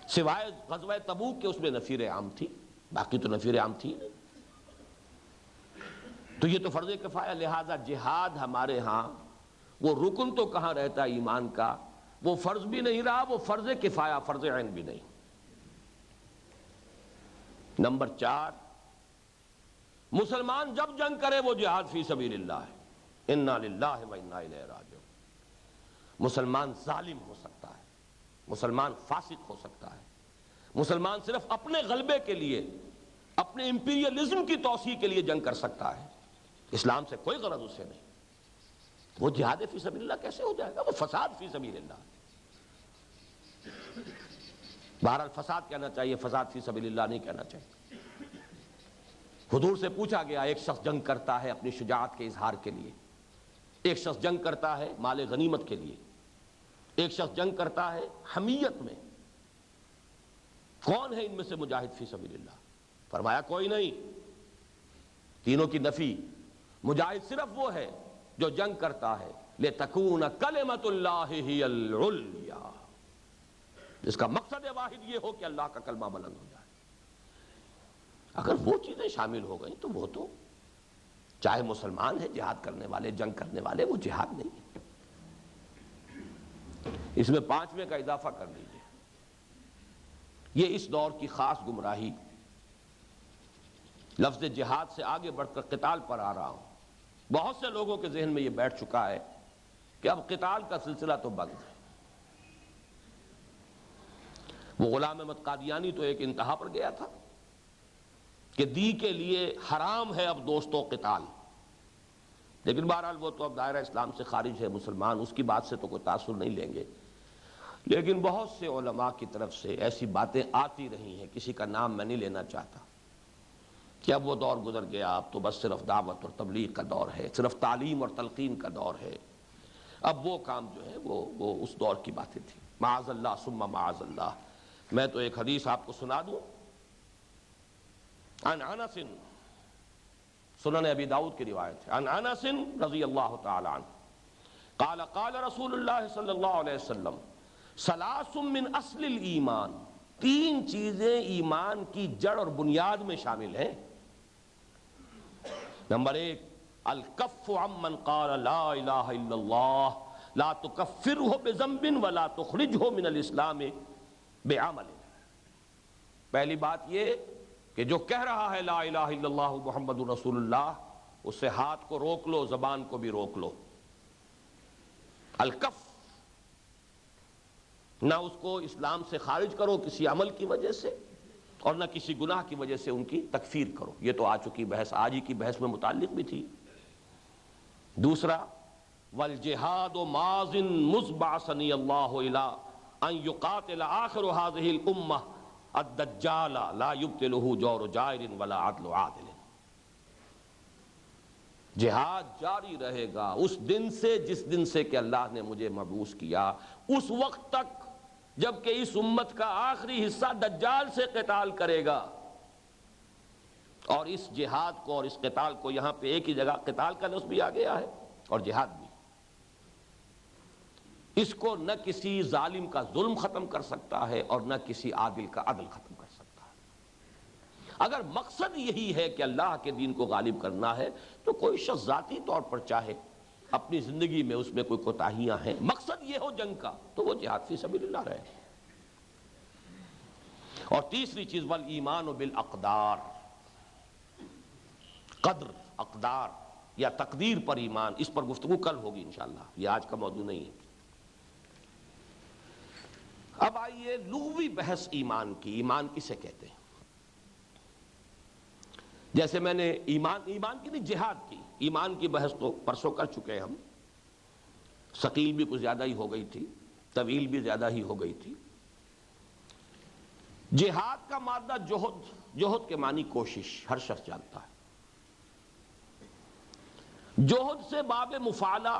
سوائے غزوہ تبوک کے، اس میں نفیر عام تھی، باقی تو نفیر عام تھی نہیں۔ تو یہ تو فرض کفایہ، لہذا جہاد ہمارے ہاں وہ رکن تو کہاں رہتا ایمان کا، وہ فرض بھی نہیں رہا، وہ فرض کفایہ، فرض عین بھی نہیں۔ نمبر 4، مسلمان جب جنگ کرے وہ جہاد فی سبیل اللہ ہے، انا للہ و انا الیہ راجعون۔ مسلمان ظالم ہو سکتا ہے، مسلمان فاسق ہو سکتا ہے، مسلمان صرف اپنے غلبے کے لیے، اپنے امپیریلزم کی توسیع کے لیے جنگ کر سکتا ہے، اسلام سے کوئی غرض اسے نہیں۔ وہ جہاد فی سبیل اللہ کیسے ہو جائے گا؟ وہ فساد فی سبیل اللہ۔ بہرحال فساد کہنا چاہیے، فساد فی سبیل اللہ نہیں کہنا چاہیے۔ حضور سے پوچھا گیا، ایک شخص جنگ کرتا ہے اپنی شجاعت کے اظہار کے لیے، ایک شخص جنگ کرتا ہے مال غنیمت کے لیے، ایک شخص جنگ کرتا ہے حمیت میں، کون ہے ان میں سے مجاہد فی سبیل اللہ؟ فرمایا کوئی نہیں، تینوں کی نفی۔ مجاہد صرف وہ ہے جو جنگ کرتا ہے لِتَكُونَ كَلِمَةُ اللَّهِ هِيَ الْعُلْيَا، جس کا مقصد واحد یہ ہو کہ اللہ کا کلمہ بلند ہو جائے۔ اگر وہ چیزیں شامل ہو گئیں تو وہ تو چاہے مسلمان ہے، جہاد کرنے والے، جنگ کرنے والے، وہ جہاد نہیں ہے۔ اس میں 5ویں کا اضافہ کر لیجئے، یہ اس دور کی خاص گمراہی، لفظ جہاد سے آگے بڑھ کر قتال پر آ رہا ہوں۔ بہت سے لوگوں کے ذہن میں یہ بیٹھ چکا ہے کہ اب قتال کا سلسلہ تو بند ہے۔ وہ غلام احمد قادیانی تو ایک انتہا پر گیا تھا کہ دی کے لیے حرام ہے اب دوستوں قتال، لیکن بہرحال وہ تو اب دائرہ اسلام سے خارج ہے، مسلمان اس کی بات سے تو کوئی تاثر نہیں لیں گے۔ لیکن بہت سے علماء کی طرف سے ایسی باتیں آتی رہی ہیں، کسی کا نام میں نہیں لینا چاہتا، کہ اب وہ دور گزر گیا، اب تو بس صرف دعوت اور تبلیغ کا دور ہے، صرف تعلیم اور تلقین کا دور ہے، اب وہ کام جو ہے وہ اس دور کی باتیں تھیں۔ معاذ اللہ ثم معاذ اللہ۔ میں تو ایک حدیث آپ کو سنا دوں، عن انس، سنن ابی داؤد کی روایت ہے، عن انس رضی اللہ تعالی عنہ قال قال رسول اللہ صلی اللہ علیہ وسلم ثلاث من اصل الایمان، 3 چیزیں ایمان کی جڑ اور بنیاد میں شامل ہیں۔ نمبر 1، الکف عمن قال لا الہ الا اللہ لا تکفرہ بذنب ولا تخرجہ من الاسلام بعمل۔ پہلی بات یہ کہ جو کہہ رہا ہے لا الہ الا اللہ محمد رسول اللہ، اس سے ہاتھ کو روک لو، زبان کو بھی روک لو۔ الکف، نہ اس کو اسلام سے خارج کرو کسی عمل کی وجہ سے، اور نہ کسی گناہ کی وجہ سے ان کی تکفیر کرو۔ یہ تو آ چکی بحث، آج ہی کی بحث میں متعلق بھی تھی۔ دوسرا، والجہاد ماض مذ بعثنی اللہ الی ان یقاتل آخر هذه الامہ الدجال لا یبطلہ جور جائر ولا عدل عادل۔ جہاد جاری رہے گا اس دن سے، جس دن سے کہ اللہ نے مجھے مبعوث کیا، اس وقت تک جبکہ اس امت کا آخری حصہ دجال سے قتال کرے گا۔ اور اس جہاد کو اور اس قتال کو، یہاں پہ ایک ہی جگہ قتال کا لفظ بھی آ گیا ہے اور جہاد بھی، اس کو نہ کسی ظالم کا ظلم ختم کر سکتا ہے اور نہ کسی عادل کا عدل ختم کر سکتا ہے۔ اگر مقصد یہی ہے کہ اللہ کے دین کو غالب کرنا ہے تو کوئی شخص ذاتی طور پر چاہے اپنی زندگی میں اس میں کوئی کوتاہیاں ہیں، مقصد یہ ہو جنگ کا، تو وہ جہاد فی سبیل اللہ رہے۔ اور تیسری چیز، والایمان بالاقدار، قدر، اقدار یا تقدیر پر ایمان، اس پر گفتگو کل ہوگی انشاءاللہ، یہ آج کا موضوع نہیں ہے۔ اب آئیے لغوی بحث ایمان کی، ایمان کسے کہتے ہیں؟ جیسے میں نے ایمان کی نہیں، جہاد کی، ایمان کی بحث تو پرسوں کر چکے ہیں ہم، ثقیل بھی کچھ زیادہ ہی ہو گئی تھی، طویل بھی زیادہ ہی ہو گئی تھی۔ جہاد کا مادہ جوہد، جوہد کے معنی کوشش، ہر شخص جانتا ہے۔ جوہد سے باب مفعلہ،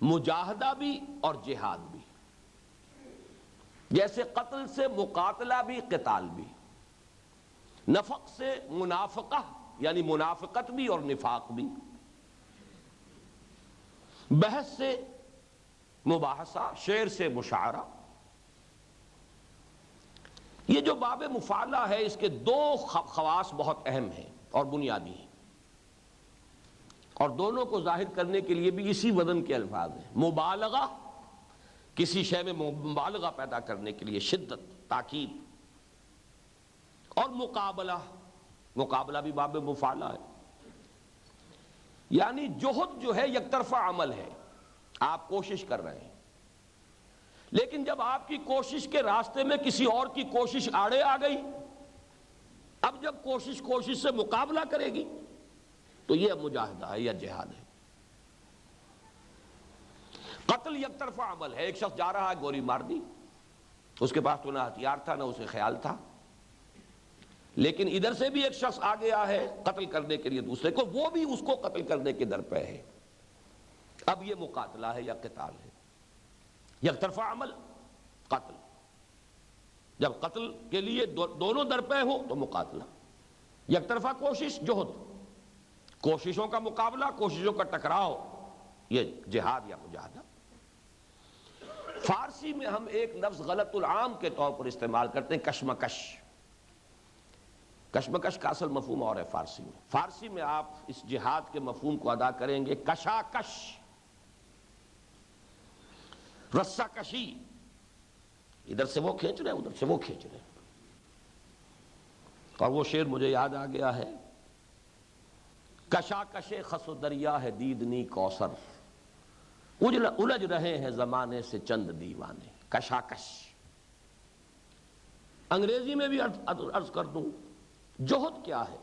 مجاہدہ بھی اور جہاد بھی، جیسے قتل سے مقاتلہ بھی، قتال بھی، نفق سے منافقہ یعنی منافقت بھی اور نفاق بھی، بحث سے مباحثہ، شعر سے مشاعرہ۔ یہ جو باب مفعلہ ہے، اس کے 2 خواص بہت اہم ہیں اور بنیادی ہیں، اور دونوں کو ظاہر کرنے کے لیے بھی اسی وزن کے الفاظ ہیں۔ مبالغہ، کسی شے میں مبالغہ پیدا کرنے کے لیے شدت، تاکید، اور مقابلہ، مقابلہ بھی باب مفعلہ ہے۔ یعنی جوہد جو ہے یک طرفہ عمل ہے، آپ کوشش کر رہے ہیں، لیکن جب آپ کی کوشش کے راستے میں کسی اور کی کوشش آڑے آ گئی، اب جب کوشش سے مقابلہ کرے گی تو یہ مجاہدہ ہے یا جہاد ہے۔ قتل یک طرفہ عمل ہے، ایک شخص جا رہا ہے، گولی مار دی، اس کے پاس تو نہ ہتھیار تھا نہ اسے خیال تھا، لیکن ادھر سے بھی ایک شخص آ گیا ہے قتل کرنے کے لیے دوسرے کو، وہ بھی اس کو قتل کرنے کے در پہ ہے۔ اب یہ مقاتلہ ہے یا قتال ہے؟ یک طرفہ عمل قتل، جب قتل کے لیے دونوں در پہ ہو تو مقاتلہ، یک طرفہ کوشش جوہد، کوششوں کا مقابلہ، کوششوں کا ٹکراؤ، یہ جہاد یا مجاہدہ۔ فارسی میں ہم ایک لفظ غلط العام کے طور پر استعمال کرتے ہیں، کشمکش۔ کشمکش کا اصل مفہوم اور ہے فارسی میں۔ فارسی میں آپ اس جہاد کے مفہوم کو ادا کریں گے کشاکش، رسہ کشی، ادھر سے وہ کھینچ رہے ہیں ادھر سے وہ کھینچ رہے ہیں۔ اور وہ شعر مجھے یاد آ گیا ہے، کشاکش خس و دریا ہے دیدنی کوثر، الجھ رہے ہیں زمانے سے چند دیوانے۔ کشاکش انگریزی میں بھی عرض کر دوں، جوہد کیا ہے؟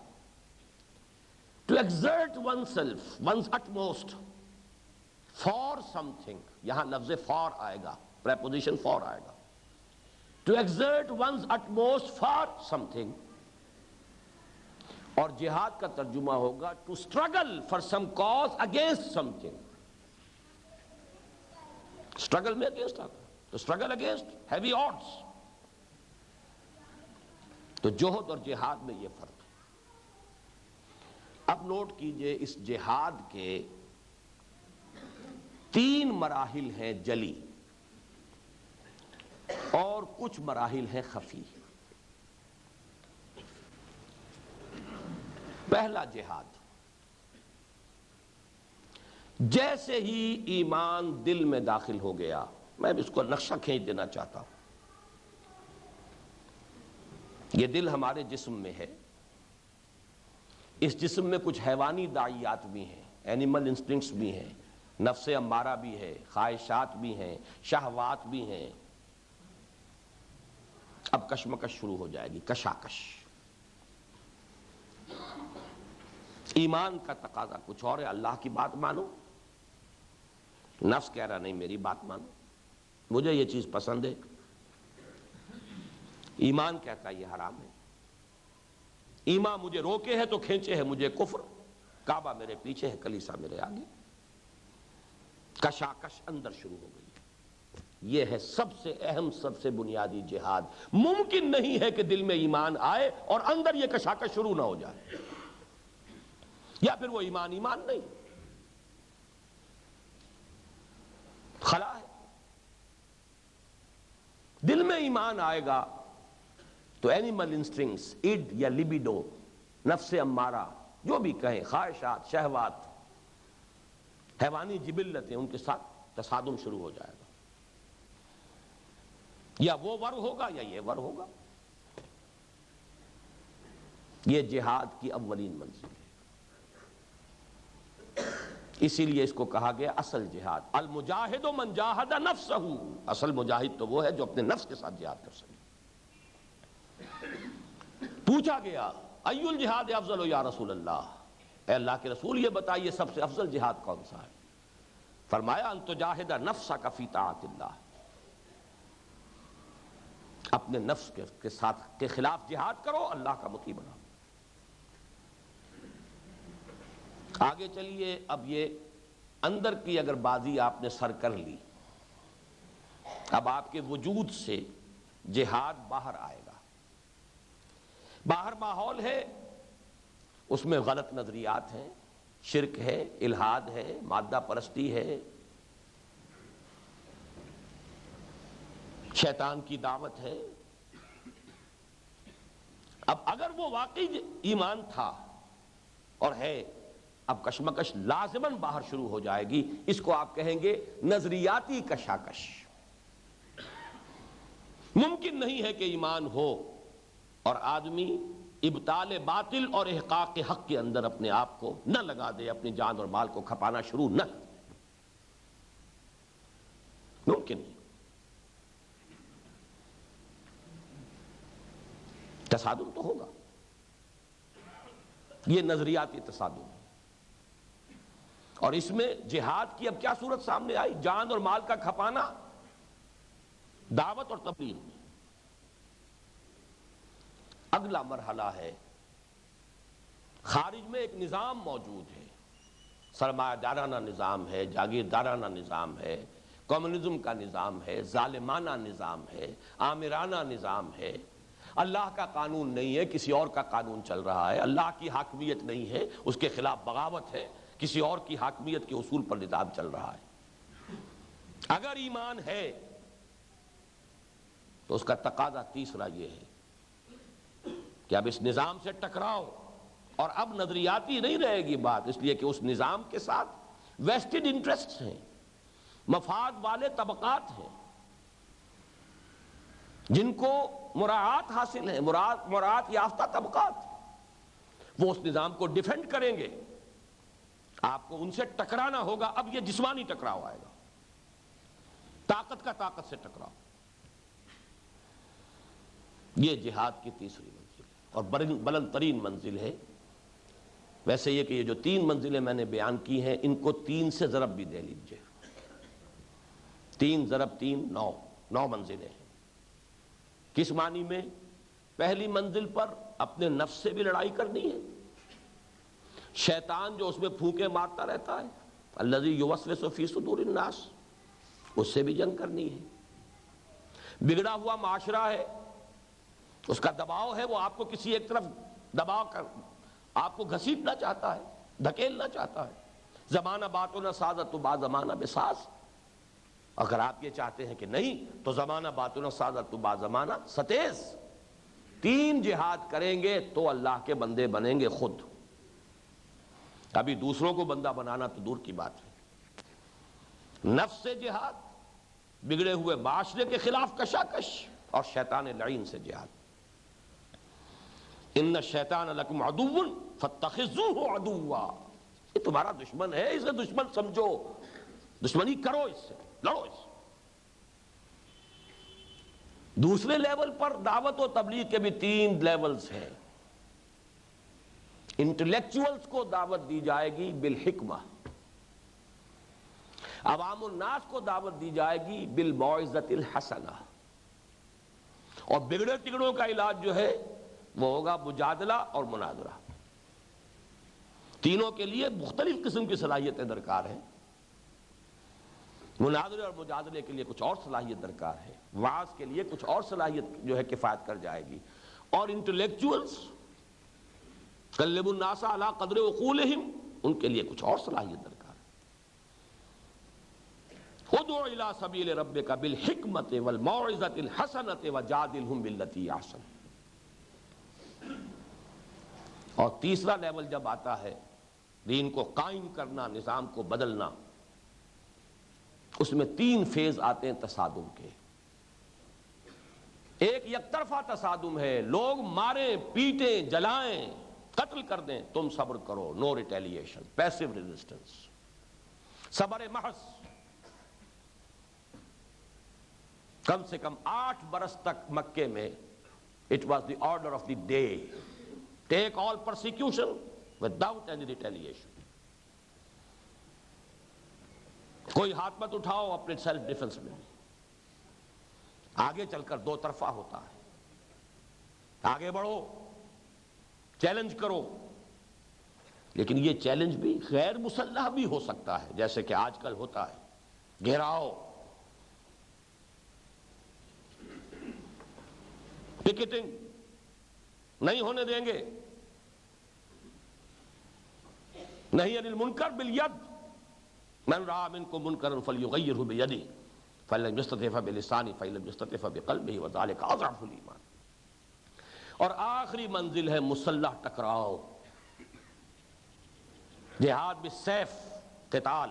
To exert oneself, one's utmost for something, یہاں لفظ فار آئے گا، پریپوزیشن فار آئے گا، to exert one's utmost for something. اور جہاد کا ترجمہ ہوگا to struggle for some cause against something. Struggle میں اگینسٹ آتا ہے، تو اسٹرگل اگینسٹ ہیوی آڈس۔ تو جوہد اور جہاد میں یہ فرق ہے۔ اب نوٹ کیجئے، اس جہاد کے 3 مراحل ہیں جلی اور کچھ مراحل ہیں خفی۔ پہلا جہاد، جیسے ہی ایمان دل میں داخل ہو گیا، میں اس کو نقشہ کھینچ دینا چاہتا ہوں، یہ دل ہمارے جسم میں ہے، اس جسم میں کچھ حیوانی داعیات بھی ہیں، اینیمل انسٹنکٹس بھی ہیں، نفس امارہ بھی ہے، خواہشات بھی ہیں، شہوات بھی ہیں۔ اب کشمکش شروع ہو جائے گی، کشاکش۔ ایمان کا تقاضا کچھ اور ہے، اللہ کی بات مانو، نفس کہہ رہا نہیں میری بات مانو، مجھے یہ چیز پسند ہے، ایمان کہتا ہے یہ حرام ہے، ایمان مجھے روکے ہے تو کھینچے ہے مجھے کفر، کعبہ میرے پیچھے ہے کلیسا میرے آگے۔ کشاکش اندر شروع ہو گئی، یہ ہے سب سے اہم، سب سے بنیادی جہاد۔ ممکن نہیں ہے کہ دل میں ایمان آئے اور اندر یہ کشاکش شروع نہ ہو جائے، یا پھر وہ ایمان نہیں، خلا ہے۔ دل میں ایمان آئے گا تو اینیمل انسٹنکٹس، اڈ یا لیبیڈو، نفس امارہ، جو بھی کہیں، خواہشات، شہوات، حیوانی جبلتیں، ان کے ساتھ تصادم شروع ہو جائے گا، یا وہ ور ہوگا یا یہ ور ہوگا۔ یہ جہاد کی اولین منزل ہے، اسی لیے اس کو کہا گیا اصل جہاد۔ المجاہد من جاہد نفسہ، اصل مجاہد تو وہ ہے جو اپنے نفس کے ساتھ جہاد کر سکے۔ پوچھا گیا ای الجہاد افضل یا رسول اللہ، اے اللہ کے رسول یہ بتائیے سب سے افضل جہاد کون سا ہے؟ فرمایا ان تجاہد نفسک فی طاعت اللہ، اپنے نفس کے ساتھ کے خلاف جہاد کرو، اللہ کا مطیع بناؤ۔ آگے چلیے، اب یہ اندر کی اگر بازی آپ نے سر کر لی، اب آپ کے وجود سے جہاد باہر آئے گا۔ باہر ماحول ہے، اس میں غلط نظریات ہیں، شرک ہے، الحاد ہے، مادہ پرستی ہے، شیطان کی دعوت ہے۔ اب اگر وہ واقعی ایمان تھا اور ہے، اب کشمکش لازماً باہر شروع ہو جائے گی، اس کو آپ کہیں گے نظریاتی کشاکش۔ ممکن نہیں ہے کہ ایمان ہو اور آدمی ابطال باطل اور احقاق حق کے اندر اپنے آپ کو نہ لگا دے، اپنی جان اور مال کو کھپانا شروع نہ کر دے، ممکن نہیں۔ تصادم تو ہوگا، یہ نظریاتی تصادم ہے، اور اس میں جہاد کی اب کیا صورت سامنے آئی؟ جان اور مال کا کھپانا دعوت اور تبلیغ میں۔ اگلا مرحلہ ہے، خارج میں ایک نظام موجود ہے، سرمایہ دارانہ نظام ہے، جاگیردارانہ نظام ہے، کمیونزم کا نظام ہے، ظالمانہ نظام ہے، آمرانہ نظام ہے، اللہ کا قانون نہیں ہے، کسی اور کا قانون چل رہا ہے، اللہ کی حاکمیت نہیں ہے، اس کے خلاف بغاوت ہے، کسی اور کی حاکمیت کے اصول پر نظام چل رہا ہے۔ اگر ایمان ہے تو اس کا تقاضا تیسرا یہ ہے کہ اب اس نظام سے ٹکراؤ، اور اب نظریاتی نہیں رہے گی بات، اس لیے کہ اس نظام کے ساتھ ویسٹڈ انٹرسٹ ہیں، مفاد والے طبقات ہیں جن کو مراعات حاصل ہے، مراعات یافتہ طبقات، وہ اس نظام کو ڈیفینڈ کریں گے، آپ کو ان سے ٹکرانا ہوگا۔ اب یہ جسمانی ٹکراؤ آئے گا، طاقت کا طاقت سے ٹکراؤ۔ یہ جہاد کی تیسری منزل ہے اور بلند ترین منزل ہے۔ ویسے یہ کہ یہ جو 3 منزلیں میں نے بیان کی ہیں، ان کو 3 سے ضرب بھی دے لیجئے، 3 ضرب 3 9 منزلیں ہیں۔ کس معنی میں؟ پہلی منزل پر اپنے نفس سے بھی لڑائی کرنی ہے، شیطان جو اس میں پھونکے مارتا رہتا ہے، الذی یوسوس فی صدور الناس، اس سے بھی جنگ کرنی ہے۔ بگڑا ہوا معاشرہ ہے، اس کا دباؤ ہے، وہ آپ کو کسی ایک طرف دباؤ کر آپ کو گھسیٹنا چاہتا ہے، دھکیلنا چاہتا ہے۔ زمانہ باتوں سازت با زمانہ بساز، اگر آپ یہ چاہتے ہیں کہ نہیں تو زمانہ باتوں سازت با زمانہ ستیز۔ 3 جہاد کریں گے تو اللہ کے بندے بنیں گے خود، ابھی دوسروں کو بندہ بنانا تو دور کی بات ہے۔ نفس سے جہاد، بگڑے ہوئے معاشرے کے خلاف کشاکش، اور شیطان لعین سے جہاد۔ ان الشیطان لکم عدو فاتخذوہ عدوا، یہ تمہارا دشمن ہے، اسے دشمن سمجھو، دشمنی کرو اس سے، لڑو اس سے۔ دوسرے لیول پر دعوت و تبلیغ کے بھی 3 لیولز ہیں۔ انٹلیکچوئلز کو دعوت دی جائے گی بالحکمہ، عوام الناس کو دعوت دی جائے گی بالموعظۃ الحسنہ، اور بگڑے ٹگڑوں کا علاج جو ہے وہ ہوگا مجادلہ اور مناظرہ۔ تینوں کے لیے مختلف قسم کی صلاحیتیں درکار ہیں۔ مناظرے اور مجادلے کے لیے کچھ اور صلاحیت درکار ہے، وعظ کے لیے کچھ اور صلاحیت جو ہے کفایت کر جائے گی، اور انٹلیکچوئلز کلموا الناس علی قدر عقولہم، ان کے لیے کچھ اور صلاحیت درکار ہے۔ ادع الی سبیل ربک بالحکمۃ والموعظۃ الحسنۃ وجادلہم باللتی احسن۔ اور تیسرا لیول جب آتا ہے دین کو قائم کرنا، نظام کو بدلنا، اس میں 3 فیز آتے ہیں تصادم کے۔ ایک یک طرفہ تصادم ہے، لوگ ماریں، پیٹیں، جلائیں، قتل کر دیں، تم صبر کرو، نو ریٹیلیشن، پیسو ریزسٹنس، صبر محض۔ کم سے کم 8 برس تک مکے میں it was the order of the day, take all persecution without any retaliation۔ کوئی ہاتھ مت اٹھاؤ اپنے سیلف ڈیفنس میں، آگے چل کر 2 طرفہ ہوتا ہے، آگے بڑھو، چیلنج کرو، لیکن یہ چیلنج بھی غیر مسلح بھی ہو سکتا ہے، جیسے کہ آج کل ہوتا ہے، گھیراؤ، پکیٹنگ نہیں ہونے دیں گے، نہیں عن المنکر بالید، من رأى منکم منکرا فلیغیرہ بیدہ فإن لم یستطع فبلسانہ فإن لم یستطع فبقلبہ وذلک اضعف الایمان۔ اور آخری منزل ہے مسلح ٹکراؤ، جہاد بالسیف، قتال۔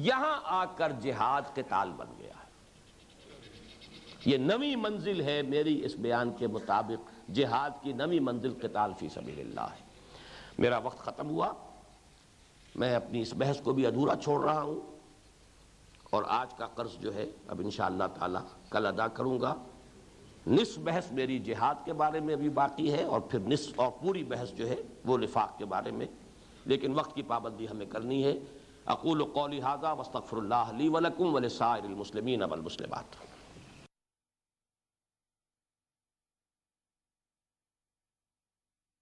یہاں آ کر جہاد قتال بن گیا ہے۔ یہ نویں منزل ہے میری اس بیان کے مطابق، جہاد کی نویں منزل قتال فی سبیل اللہ ہے۔ میرا وقت ختم ہوا، میں اپنی اس بحث کو بھی ادھورا چھوڑ رہا ہوں، اور آج کا قرض جو ہے اب انشاءاللہ تعالی کل ادا کروں گا۔ نصف بحث میری جہاد کے بارے میں بھی باقی ہے، اور پھر نصف اور پوری بحث جو ہے وہ نفاق کے بارے میں، لیکن وقت کی پابندی ہمیں کرنی ہے۔ اقول قولی ھذا واستغفر اللہ لی ولکم ولسائر المسلمین والمسلمات۔